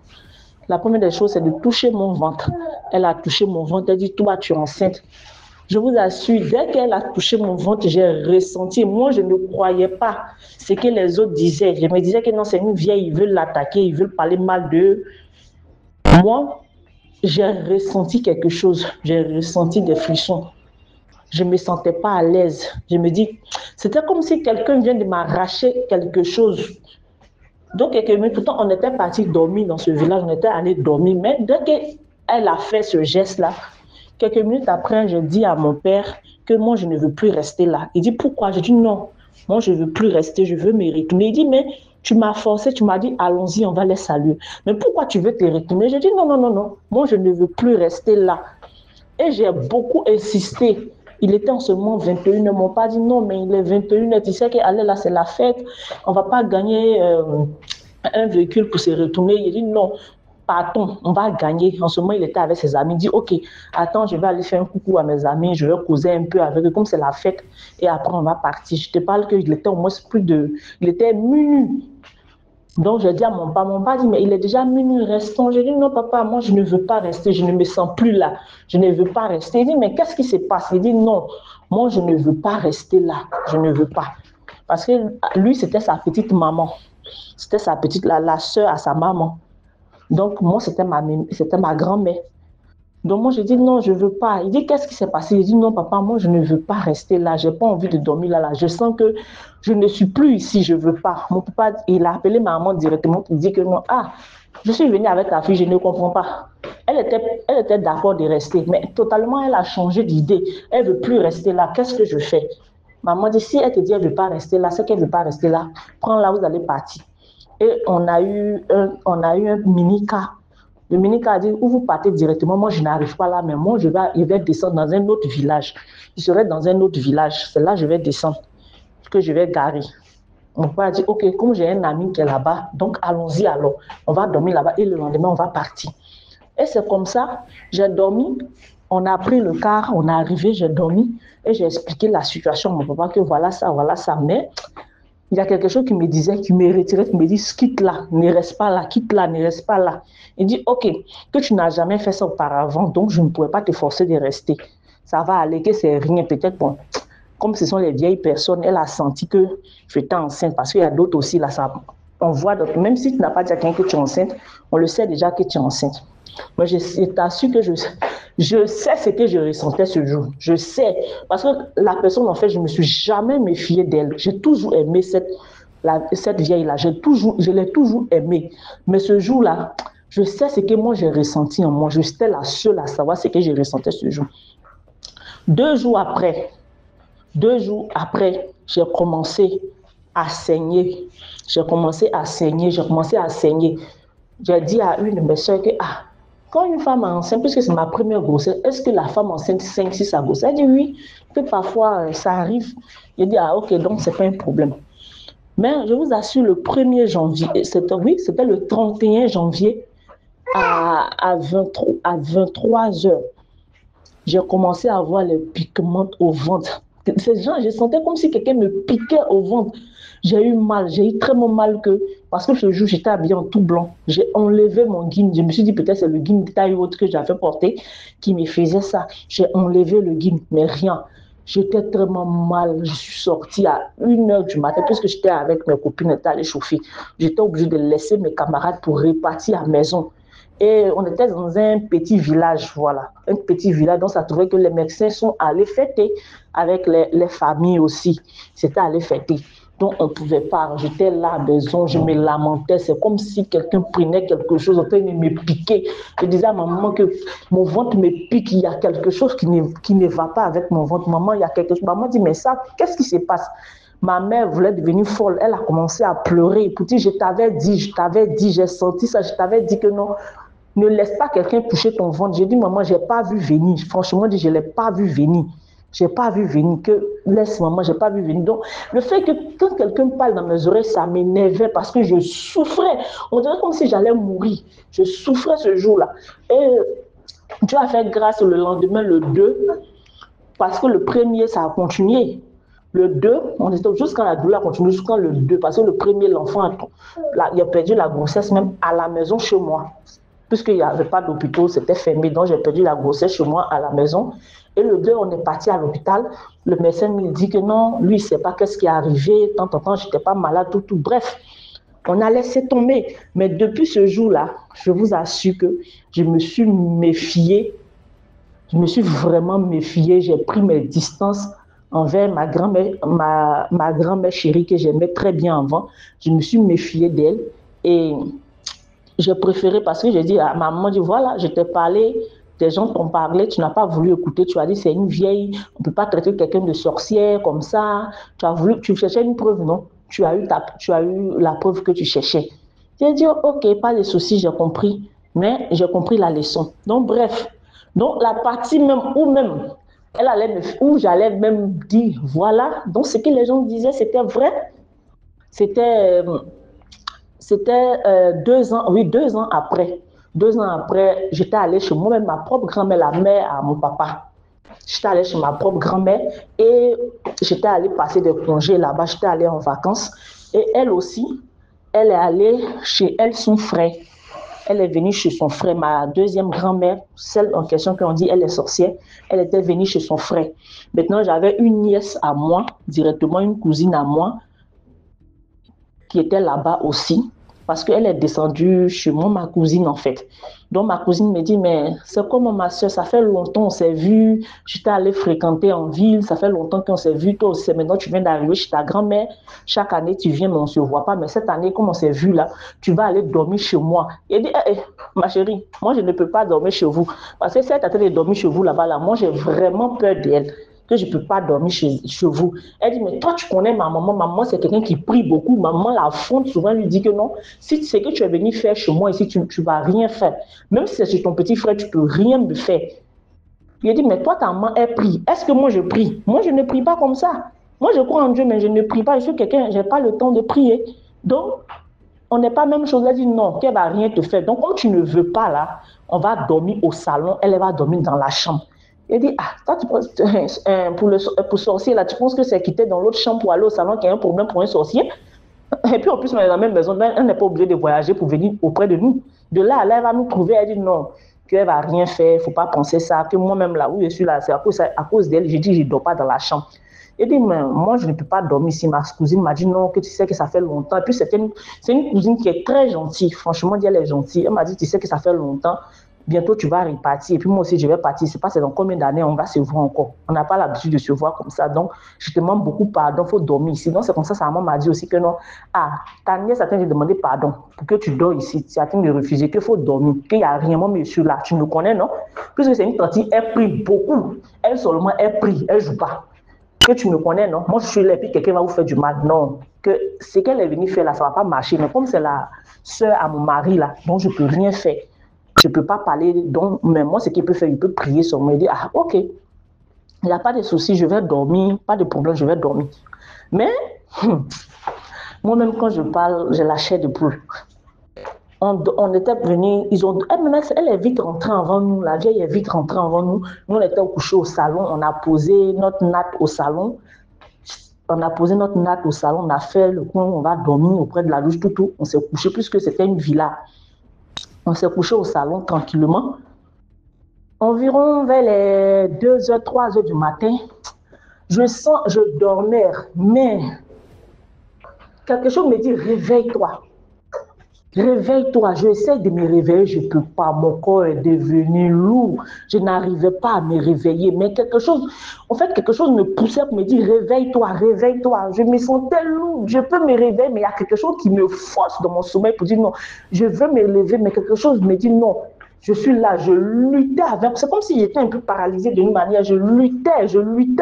La première des choses, c'est de toucher mon ventre. Elle a touché mon ventre, elle dit, toi, tu es enceinte. Je vous assure, dès qu'elle a touché mon ventre, j'ai ressenti, moi, je ne croyais pas ce que les autres disaient. Je me disais que non, c'est une vieille, ils veulent l'attaquer, ils veulent parler mal d'eux. Moi, j'ai ressenti quelque chose. J'ai ressenti des frissons. Je ne me sentais pas à l'aise. Je me dis, c'était comme si quelqu'un vient de m'arracher quelque chose. Donc, quelques minutes, pourtant, on était parti dormir dans ce village, on était allé dormir. Mais dès qu'elle a fait ce geste-là, quelques minutes après, je dis à mon père que moi, je ne veux plus rester là. Il dit, pourquoi? Je dis, non, moi, je ne veux plus rester, je veux me retourner. Il dit, mais tu m'as forcé, tu m'as dit, allons-y, on va les saluer. Mais pourquoi tu veux te retourner? Je dis, non, non, non, non, moi, je ne veux plus rester là. Et j'ai beaucoup insisté. Il était en ce moment 21h, ils ne m'ont pas dit non, mais il est 21h, tu sais qu'aller là, c'est la fête, on ne va pas gagner un véhicule pour se retourner. Il dit non, partons, on va gagner. En ce moment, il était avec ses amis, il dit ok, attends, je vais aller faire un coucou à mes amis, je vais causer un peu avec eux, comme c'est la fête, et après on va partir. Je te parle qu'il était au moins il était minuit. Donc, j'ai dit à mon papa dit, mais il est déjà minuit, restons. J'ai dit, non, papa, moi, je ne veux pas rester, je ne me sens plus là, je ne veux pas rester. Il dit, mais qu'est-ce qui se passe? Il dit, non, moi, je ne veux pas rester là, je ne veux pas. Parce que lui, c'était sa petite maman, c'était sa petite, la sœur à sa maman. Donc, moi, c'était ma grand-mère. Donc, moi, je dis, non, je ne veux pas. Il dit, qu'est-ce qui s'est passé? Il dit, non, papa, moi, je ne veux pas rester là. Je n'ai pas envie de dormir là. Je sens que je ne suis plus ici, je ne veux pas. Mon papa, il a appelé ma maman directement pour dire que non, je suis venue avec ta fille, je ne comprends pas. Elle était d'accord de rester, mais totalement, elle a changé d'idée. Elle ne veut plus rester là. Qu'est-ce que je fais? Maman dit, si elle te dit, elle ne veut pas rester là, c'est qu'elle ne veut pas rester là. Prends-la, vous allez partir. Et on a eu un mini-car. Le mini-car a dit, où vous partez directement, moi je n'arrive pas là, mais moi je vais descendre dans un autre village. Je serai dans un autre village, c'est là que je vais descendre, que je vais garer. Mon père a dit, ok, comme j'ai un ami qui est là-bas, donc allons-y alors, on va dormir là-bas et le lendemain on va partir. Et c'est comme ça, j'ai dormi, on a pris le car, on est arrivé, j'ai dormi et j'ai expliqué la situation à mon papa que voilà ça, mais il y a quelque chose qui me disait, qui me retirait, qui me dit, quitte là, ne reste pas là, quitte là, ne reste pas là. Il dit, ok, que tu n'as jamais fait ça auparavant, donc je ne pourrais pas te forcer de rester. Ça va aller, que c'est rien, peut-être, bon, comme ce sont les vieilles personnes, elle a senti que j'étais enceinte, parce qu'il y a d'autres aussi, là, on voit, donc, même si tu n'as pas dit à quelqu'un que tu es enceinte, on le sait déjà que tu es enceinte. Moi, je t'assure que je sais ce que je ressentais ce jour. Je sais. Parce que la personne, en fait, je ne me suis jamais méfiée d'elle. J'ai toujours aimé cette vieille-là. Je l'ai toujours aimée. Mais ce jour-là, je sais ce que moi j'ai ressenti en moi. J'étais la seule à savoir ce que je ressentais ce jour. 2 jours après, j'ai commencé à saigner. J'ai commencé à saigner. J'ai dit à une de mes soeurs que, quand une femme est enceinte, puisque c'est ma première grossesse, est-ce que la femme enceinte saigne si sa grossesse? Elle dit oui, que parfois ça arrive. J'ai dit, ok, donc c'est pas un problème. Mais je vous assure, le 1er janvier, c'était le 31 janvier à 23 heures, j'ai commencé à avoir les piquements au ventre. Ces gens, je sentais comme si quelqu'un me piquait au ventre. J'ai eu très mal parce que ce jour, j'étais habillée en tout blanc. J'ai enlevé mon guim. Je me suis dit peut-être c'est le guim de taille haute que j'avais porté qui me faisait ça. J'ai enlevé le guim, mais rien. J'étais tellement mal. Je suis sortie à 1h du matin puisque j'étais avec mes copines, j'étais allée chauffer. J'étais obligée de laisser mes camarades pour repartir à la maison. Et on était dans un petit village, voilà. Un petit village, donc ça trouvait que les médecins sont allés fêter avec les familles aussi. C'était allé fêter. Donc on ne pouvait pas. J'étais là à la maison, je me lamentais. C'est comme si quelqu'un prenait quelque chose, en train de me piquer. Je disais à ma maman que mon ventre me pique, il y a quelque chose qui ne va pas avec mon ventre. Maman, il y a quelque chose. Maman dit, mais ça, qu'est-ce qui se passe? Ma mère voulait devenir folle. Elle a commencé à pleurer. Pour dire, je t'avais dit, j'ai senti ça, je t'avais dit que non. Ne laisse pas quelqu'un toucher ton ventre. J'ai dit, maman, je n'ai pas vu venir. Franchement, je ne l'ai pas vu venir. Je n'ai pas vu venir. Laisse, maman, je n'ai pas vu venir. Donc, le fait que quand quelqu'un parle dans mes oreilles, ça m'énervait parce que je souffrais. On dirait comme si j'allais mourir. Je souffrais ce jour-là. Et Dieu a fait grâce le lendemain, le 2, parce que le 1er, ça a continué. Le 2, on était jusqu'à la douleur a continué jusqu'à le 2, parce que le 1er, l'enfant, il a perdu la grossesse même à la maison chez moi. Puisqu'il n'y avait pas d'hôpital, c'était fermé, donc j'ai perdu la grossesse chez moi à la maison. Et le 2, on est parti à l'hôpital. Le médecin me dit que non, lui, il ne sait pas qu'est-ce qui est arrivé. Tant, je n'étais pas malade, tout. Bref, on a laissé tomber. Mais depuis ce jour-là, je vous assure que je me suis méfiée. Je me suis vraiment méfiée. J'ai pris mes distances envers ma grand-mère chérie que j'aimais très bien avant. Je me suis méfiée d'elle. Et j'ai préféré parce que j'ai dit à ma maman, voilà, je t'ai parlé, des gens t'ont parlé, tu n'as pas voulu écouter, tu as dit c'est une vieille, on ne peut pas traiter quelqu'un de sorcière comme ça, tu cherchais une preuve, non? Tu as eu la preuve que tu cherchais. J'ai dit, ok, pas de souci, j'ai compris, mais j'ai compris la leçon. Donc bref, donc la partie même où j'allais même dire, voilà, donc ce que les gens disaient, c'était vrai, c'était 2 ans, oui, 2 ans après. 2 ans après, j'étais allée chez moi-même, ma propre grand-mère, la mère à mon papa. J'étais allée chez ma propre grand-mère et j'étais allée passer des congés là-bas, j'étais allée en vacances. Et elle aussi, elle est allée chez son frère. Elle est venue chez son frère, ma deuxième grand-mère, celle en question qu'on dit elle est sorcière, elle était venue chez son frère. Maintenant, j'avais une nièce à moi, directement une cousine à moi, qui était là-bas aussi, parce qu'elle est descendue chez moi, ma cousine en fait. Donc ma cousine me dit, mais c'est comme ma soeur, ça fait longtemps qu'on s'est vu, j'étais allée fréquenter en ville, ça fait longtemps qu'on s'est vu, toi aussi, maintenant tu viens d'arriver chez ta grand-mère, chaque année tu viens mais on ne se voit pas, mais cette année comme on s'est vu là, tu vas aller dormir chez moi. Et elle dit, ma chérie, moi je ne peux pas dormir chez vous, parce que si elle t'attend de dormir chez vous là-bas, là, moi j'ai vraiment peur d'elle. Que je ne peux pas dormir chez vous. Elle dit, mais toi, tu connais ma maman. Maman, c'est quelqu'un qui prie beaucoup. Maman, la fonte, souvent, lui dit que non. Si c'est que tu es venu faire chez moi ici, tu ne vas rien faire. Même si c'est chez ton petit frère, tu ne peux rien me faire. Il dit, mais toi, ta maman, elle prie. Est-ce que moi, je prie? Moi, je ne prie pas comme ça. Moi, je crois en Dieu, mais je ne prie pas. Je suis quelqu'un, je n'ai pas le temps de prier. Donc, on n'est pas la même chose. Elle dit, non, qu'elle ne va rien te faire. Donc, comme tu ne veux pas, là, on va dormir au salon. Elle va dormir dans la chambre. Il dit, toi, tu penses, pour sorcier, là, tu penses que c'est quitter dans l'autre chambre pour aller au salon qu'il y a un problème pour un sorcier? Et puis, en plus, on est dans la même maison, elle n'est pas obligée de voyager pour venir auprès de nous. De là, elle va nous trouver, elle dit non, qu'elle ne va rien faire, il ne faut pas penser ça, que moi-même, là où je suis là, c'est à cause d'elle, j'ai dit, je ne dors pas dans la chambre. Il dit, mais moi, je ne peux pas dormir ici. Ma cousine m'a dit, non, que tu sais que ça fait longtemps. Et puis, c'est une cousine qui est très gentille. Franchement, elle est gentille. Elle m'a dit, tu sais que ça fait longtemps. Bientôt, tu vas repartir. Et puis, moi aussi, je vais partir. Je ne sais pas c'est dans combien d'années on va se voir encore. On n'a pas l'habitude de se voir comme ça. Donc, je te demande beaucoup pardon. Il faut dormir ici. Donc, c'est comme ça, sa maman m'a dit aussi que non. Ah, ta nièce a de demander pardon pour que tu dors ici. Tu as de refuser, qu'il faut dormir, qu'il n'y a rien. Moi, monsieur, là, tu me connais, non? Puisque c'est une tantine, elle prie beaucoup. Elle seulement, elle prie. Elle ne joue pas. Que tu me connais, non? Moi, je suis là, et puis quelqu'un va vous faire du mal. Non. Que ce qu'elle est venue faire là, ça ne va pas marcher. Mais comme c'est la soeur à mon mari, là, donc je ne peux rien faire. Je ne peux pas parler, donc, mais moi, ce qu'il peut faire, il peut prier sur moi et dire, ah, ok, il n'y a pas de souci, je vais dormir, pas de problème, je vais dormir. Mais, moi-même, quand je parle, j'ai la chair de poule. On était venus, elle est vite rentrée avant nous, la vieille est vite rentrée avant nous. Nous, on était couchés au salon, on a posé notre natte au salon. On a fait le coin, on va dormir auprès de la douche, tout. On s'est couché, puisque c'était une villa. On s'est couché au salon tranquillement. Environ vers les 2h, 3h du matin, je dormais, mais quelque chose me dit, réveille-toi. Réveille-toi, j'essaie de me réveiller, je ne peux pas, mon corps est devenu lourd, je n'arrivais pas à me réveiller, mais quelque chose me poussait pour me dire, réveille-toi, réveille-toi, je me sentais lourd, je peux me réveiller, mais il y a quelque chose qui me force dans mon sommeil pour dire non, je veux me lever, mais quelque chose me dit non, je suis là, je luttais avec, c'est comme si j'étais un peu paralysée d'une manière, je luttais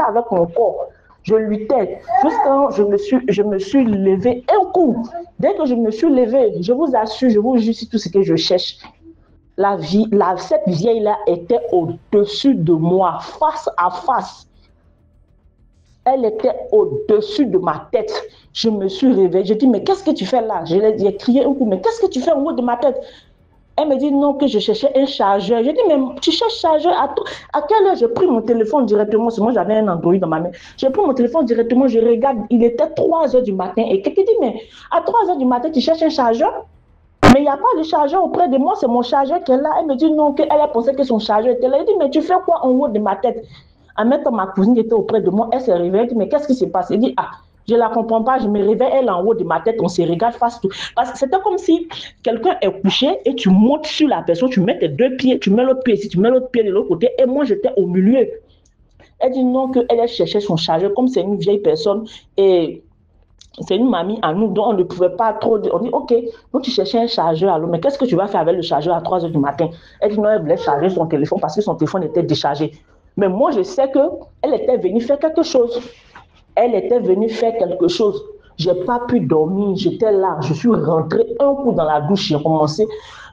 avec mon corps. Je luttais jusqu'à je me suis levée un coup. Dès que je me suis levée, je vous assure, je vous jure, c'est tout ce que je cherche. Cette vieille-là était au-dessus de moi, face à face. Elle était au-dessus de ma tête. Je me suis réveillée. Je dis, mais qu'est-ce que tu fais là? J'ai crié un coup, mais qu'est-ce que tu fais en haut de ma tête? Elle me dit non, que je cherchais un chargeur. Je dis, mais tu cherches chargeur à quelle heure? J'ai pris mon téléphone directement. Parce que moi, j'avais un Android dans ma main. J'ai pris mon téléphone directement, je regarde. Il était 3h du matin. Et quelqu'un dit, mais à 3h du matin, tu cherches un chargeur? Mais il n'y a pas de chargeur auprès de moi. C'est mon chargeur qui est là. Elle me dit non, qu'elle a pensé que son chargeur était là. Elle dit, mais tu fais quoi en haut de ma tête? En même temps, ma cousine était auprès de moi. Elle s'est réveillée. Elle dit, mais qu'est-ce qui s'est passé? Elle dit, ah. Je ne la comprends pas, je me réveille, elle est en haut de ma tête, on se regarde face tout. Parce que c'était comme si quelqu'un est couché et tu montes sur la personne, tu mets tes deux pieds, tu mets l'autre pied ici, tu mets l'autre pied de l'autre côté, et moi j'étais au milieu. Elle dit non, qu'elle cherchait son chargeur, comme c'est une vieille personne, et c'est une mamie à nous, donc on ne pouvait pas trop. On dit ok, donc tu cherchais un chargeur, alors, mais qu'est-ce que tu vas faire avec le chargeur à 3h du matin? Elle dit non, elle voulait charger son téléphone parce que son téléphone était déchargé. Mais moi je sais qu'elle était venue faire quelque chose. Elle était venue faire quelque chose. Je n'ai pas pu dormir. J'étais là. Je suis rentrée un coup dans la douche.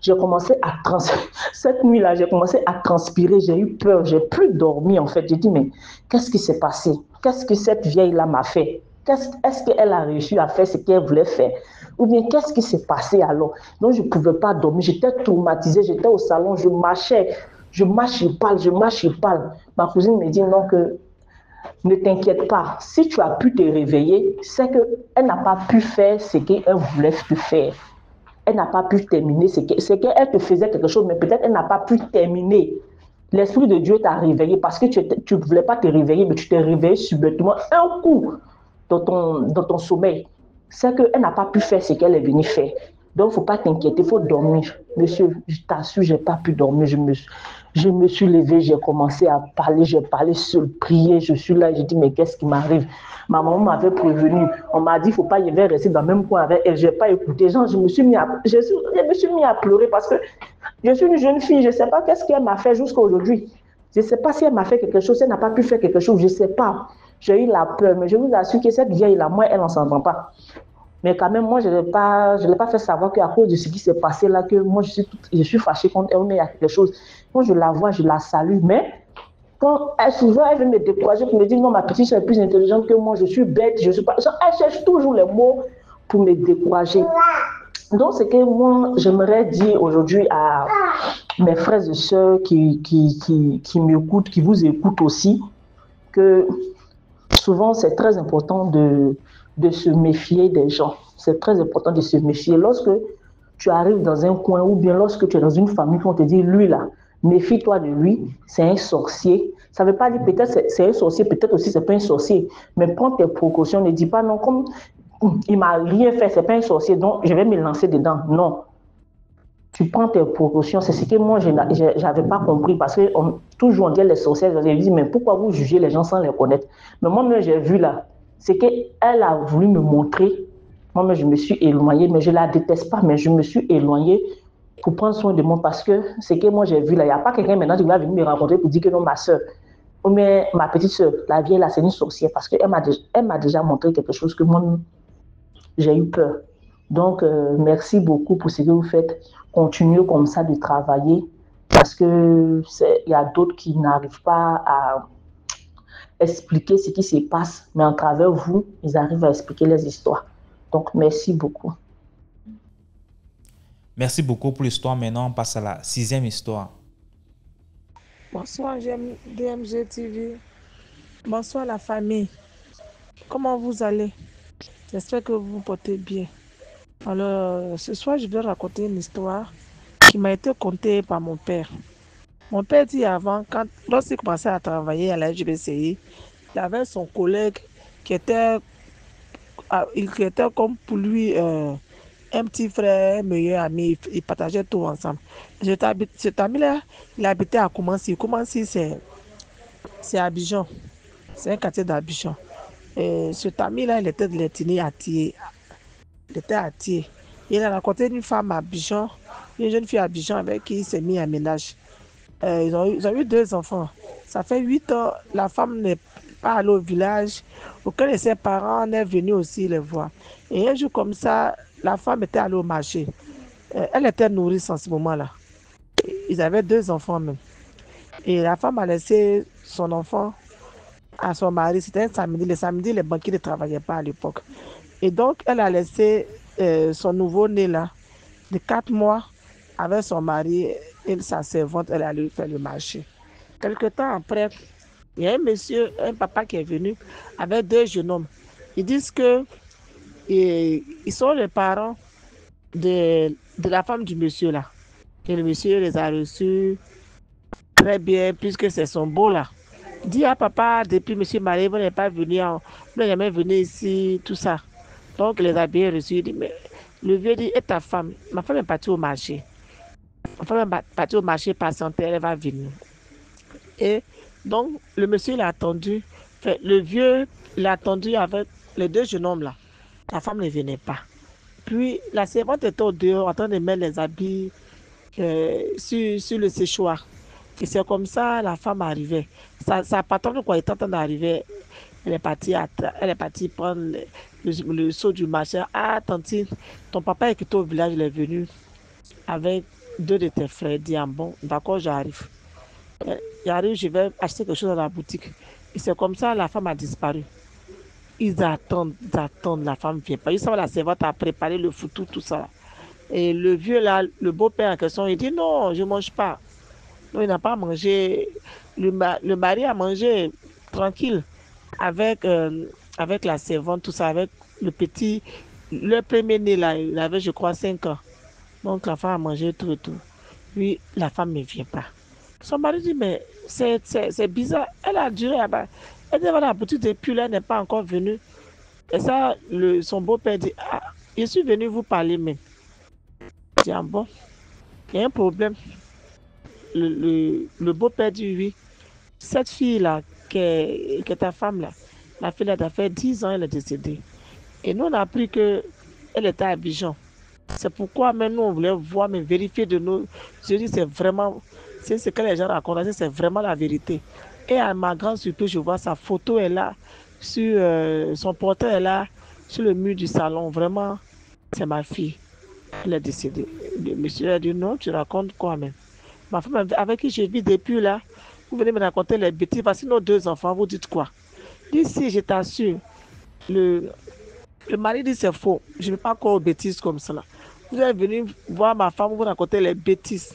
J'ai commencé à transpirer. Cette nuit-là, j'ai commencé à transpirer. J'ai eu peur. J'ai plus dormi, en fait. J'ai dit, mais qu'est-ce qui s'est passé? Qu'est-ce que cette vieille-là m'a fait? Est-ce qu'elle a réussi à faire ce qu'elle voulait faire? Ou bien, qu'est-ce qui s'est passé alors? Donc, je ne pouvais pas dormir. J'étais traumatisée. J'étais au salon. Je marchais. Je marche, je parle. Ma cousine me dit non, que ne t'inquiète pas, si tu as pu te réveiller, c'est qu'elle n'a pas pu faire ce qu'elle voulait te faire. Elle n'a pas pu terminer ce qu'elle te faisait quelque chose, mais peut-être elle n'a pas pu terminer. L'Esprit de Dieu t'a réveillé parce que tu ne voulais pas te réveiller, mais tu t'es réveillé subitement un coup dans ton sommeil. C'est qu'elle n'a pas pu faire ce qu'elle est venue faire. Donc, il ne faut pas t'inquiéter, il faut dormir. Monsieur, je t'assure, je n'ai pas pu dormir. Je me suis levée, j'ai commencé à parler, j'ai parlé seul, prier. Je suis là, j'ai dit, mais qu'est-ce qui m'arrive? Ma maman m'avait prévenu. On m'a dit, il ne faut pas y aller rester dans le même coin avec elle. Je n'ai pas écouté. Genre, je me suis mis à pleurer parce que je suis une jeune fille. Je ne sais pas qu'est-ce qu'elle m'a fait jusqu'à aujourd'hui. Je ne sais pas si elle m'a fait quelque chose, si elle n'a pas pu faire quelque chose, je ne sais pas. J'ai eu la peur, mais je vous assure que cette vieille-là, moi, elle n'en s'entend pas. Mais quand même, moi, je ne l'ai pas fait savoir qu'à cause de ce qui s'est passé là, que moi, je suis fâchée contre elle, mais il y a quelque chose. Quand je la vois, je la salue. Mais quand souvent, elle veut me décourager, elle me dit non, ma petite soeur est plus intelligente que moi, je suis bête, je suis pas. Elle cherche toujours les mots pour me décourager. Donc, c'est que moi, j'aimerais dire aujourd'hui à mes frères et sœurs qui m'écoutent, qui vous écoutent aussi, que souvent, c'est très important de se méfier des gens. C'est très important de se méfier. Lorsque tu arrives dans un coin ou bien lorsque tu es dans une famille, on te dit, lui là, méfie-toi de lui, c'est un sorcier. Ça ne veut pas dire peut-être c'est un sorcier, peut-être aussi c'est pas un sorcier, mais prends tes précautions, ne dis pas non, comme il m'a rien fait, c'est pas un sorcier, donc je vais me lancer dedans. Non. Tu prends tes précautions, c'est ce que moi je n'avais pas compris parce que toujours on dit les sorcières, j'ai dit mais pourquoi vous jugez les gens sans les connaître? Mais moi-même j'ai vu là, c'est qu'elle a voulu me montrer, moi-même je me suis éloignée, mais je la déteste pas, mais je me suis éloignée pour prendre soin de moi parce que c'est que moi j'ai vu là, il n'y a pas quelqu'un maintenant qui va venir me rencontrer pour dire que non ma soeur, ou bien ma petite soeur, la vieille là c'est une sorcière parce qu'elle m'a déjà montré quelque chose que moi j'ai eu peur. Donc, merci beaucoup pour ce que vous faites. Continuez comme ça de travailler parce que il y a d'autres qui n'arrivent pas à expliquer ce qui se passe, mais à travers vous, ils arrivent à expliquer les histoires. Donc, merci beaucoup. Merci beaucoup pour l'histoire. Maintenant, on passe à la 6e histoire. Bonsoir, DMG TV. Bonsoir, la famille. Comment vous allez? J'espère que vous vous portez bien. Alors, ce soir, je vais raconter une histoire qui m'a été contée par mon père. Mon père dit avant, lorsqu'il commençait à travailler à la HBCI, il avait son collègue qui était comme pour lui un petit frère, un meilleur ami. Ils partageaient tout ensemble. Cet ami-là, il habitait à Koumansi. Koumansi, c'est Abidjan. C'est un quartier d'Abidjan. Et cet ami-là, il était de l'ethnie Atié. Il était Atié. Il a rencontré une femme à Abidjan, une jeune fille à Abidjan avec qui il s'est mis en ménage. Ils ont eu 2 enfants. Ça fait 8 ans, la femme n'est pas allée au village. Aucun de ses parents n'est venu aussi les voir. Et un jour comme ça, la femme était allée au marché. Elle était nourrice en ce moment-là. Ils avaient 2 enfants même. Et la femme a laissé son enfant à son mari. C'était un samedi. Le samedi, les banquiers ne travaillaient pas à l'époque. Et donc, elle a laissé son nouveau-né là, de 4 mois, avec son mari et sa servante. Elle est allée faire le marché. Quelque temps après, il y a un papa qui est venu avec 2 jeunes hommes. Ils disent que ils sont les parents de la femme du monsieur là. Et le monsieur les a reçus très bien, puisque c'est son beau là. Il dit à papa, depuis monsieur Marie, vous n'êtes pas venu, vous n'êtes jamais venu ici, tout ça. Donc, il les a bien reçus. Il dit, mais le vieux dit, et ta femme? Ma femme est partie au marché. Ma femme est partie au marché patienter, elle va venir. Et donc, le monsieur, il a attendu. Le vieux, il a attendu avec les 2 jeunes hommes là. La femme ne venait pas. Puis, la servante était au dehors en train de mettre les habits sur le séchoir. Et c'est comme ça la femme arrivait. Sa patronne, quoi, était en train d'arriver. Elle est partie prendre le seau du marché. Ah, tantine, ton papa est quitté au village, il est venu avec 2 de tes frères. Il dit, ah bon, d'accord, j'arrive. J'arrive, je vais acheter quelque chose dans la boutique. Et c'est comme ça la femme a disparu. Ils attendent, la femme ne vient pas. Ils savent la servante a préparé le foutu, tout ça. Et le vieux là, le beau-père en question, il dit non, je ne mange pas. Non, il n'a pas mangé. Le mari a mangé tranquille avec la servante, tout ça, avec le petit, le premier né là, il avait, je crois, 5 ans. Donc la femme a mangé tout et tout. Puis la femme ne vient pas. Son mari dit, mais c'est bizarre. Elle a duré là-bas. Elle était dans la boutique depuis là, elle n'est pas encore venue. Et ça, son beau-père dit, ah, je suis venu vous parler même. Je dis, ah bon, il y a un problème. Le beau-père dit, oui. Cette fille-là, qui est ta femme là, la fille là, elle a fait 10 ans, elle est décédée. Et nous, on a appris qu'elle était à Abidjan. C'est pourquoi maintenant on voulait voir, mais vérifier de nous. Je dis, c'est vraiment, c'est ce que les gens racontent, c'est vraiment la vérité. Et à ma grande surprise, je vois sa photo est là, sur son portrait est là, sur le mur du salon. Vraiment, c'est ma fille. Elle est décédée. Le monsieur a dit, non, tu racontes quoi même? Ma femme avec qui je vis depuis là, vous venez me raconter les bêtises. Voici nos 2 enfants, vous dites quoi? D'ici, je t'assure, le mari dit c'est faux. Je ne vais pas croire aux bêtises comme ça. Vous êtes venu voir ma femme, vous raconter les bêtises.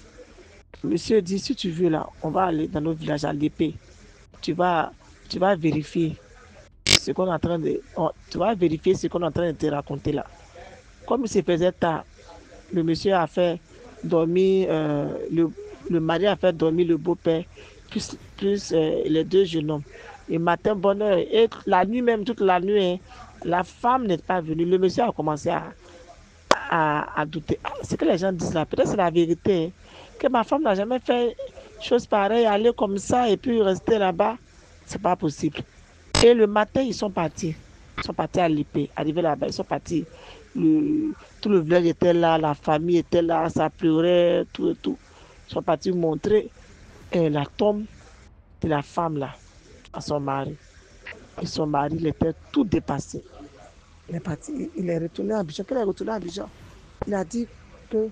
Monsieur dit, si tu veux là, on va aller dans notre village à l'épée. Tu vas vérifier ce qu'on est en train de... tu vas vérifier ce qu'on est en train de te raconter là. Comme il se faisait tard, le monsieur a fait dormir le mari a fait dormir le beau-père, plus les deux jeunes hommes. Et matin, bonne heure. Et la nuit même, toute la nuit, hein, la femme n'est pas venue. Le monsieur a commencé à douter. Ah, ce que les gens disent là, peut-être c'est la vérité. Hein, que ma femme n'a jamais fait chose pareille, aller comme ça et puis rester là-bas. C'est pas possible. Et le matin, ils sont partis. Ils sont partis à l'épée. Arrivés là-bas, ils sont partis. Tout le village était là, la famille était là, ça pleurait, tout et tout. Ils sont partis montrer la tombe de la femme là, à son mari. Et son mari, il était tout dépassé. Il est parti, il est retourné à Abidjan. Quand il est retourné à Abidjan, il a dit que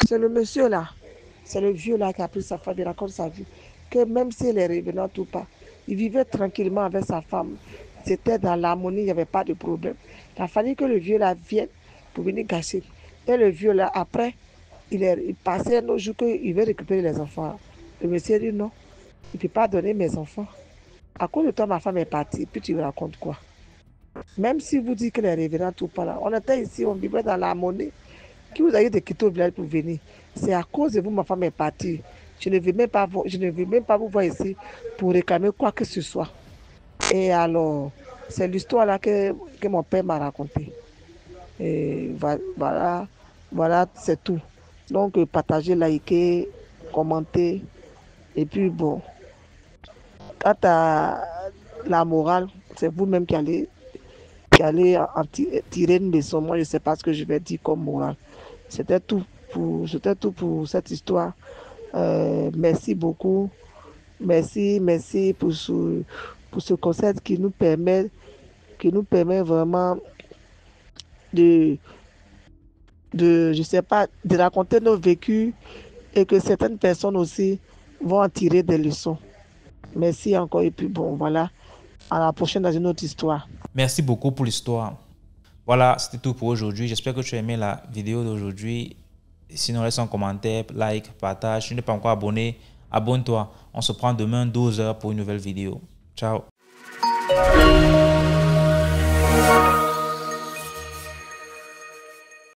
c'est le monsieur là, c'est le vieux là qui a pris sa femme, il raconte sa vie. Que même s'il est revenant ou pas, il vivait tranquillement avec sa femme. C'était dans l'harmonie, il n'y avait pas de problème. Il a fallu que le vieux là vienne pour venir gâcher. Et le vieux là, après, il passait nos jours qu'il veut récupérer les enfants. Le monsieur dit non, il ne peut pas donner mes enfants. À cause de toi, ma femme est partie. Puis tu me racontes quoi? Même si vous dites que les révérends tout pas là, on était ici, on vivait dans l'harmonie. Qui vous a dit de quitter au village pour venir? C'est à cause de vous, ma femme est partie. Je ne veux même pas vous voir ici pour réclamer quoi que ce soit. Et alors, c'est l'histoire là que mon père m'a racontée. Et voilà, c'est tout. Donc, partagez, likez, commentez. Et puis, bon, quant à la morale, c'est vous-même qui allez en tirer une leçon. Moi, je ne sais pas ce que je vais dire comme morale. C'était tout pour cette histoire. Merci beaucoup. Merci pour ce concept qui nous permet vraiment je sais pas, de raconter nos vécus et que certaines personnes aussi vont en tirer des leçons. Merci encore et puis bon, voilà, à la prochaine dans une autre histoire. Merci beaucoup pour l'histoire. Voilà, c'était tout pour aujourd'hui. J'espère que tu as aimé la vidéo d'aujourd'hui. Sinon, laisse un commentaire, like, partage. Si tu n'es pas encore abonné, abonne-toi. On se prend demain 12h pour une nouvelle vidéo. Ciao.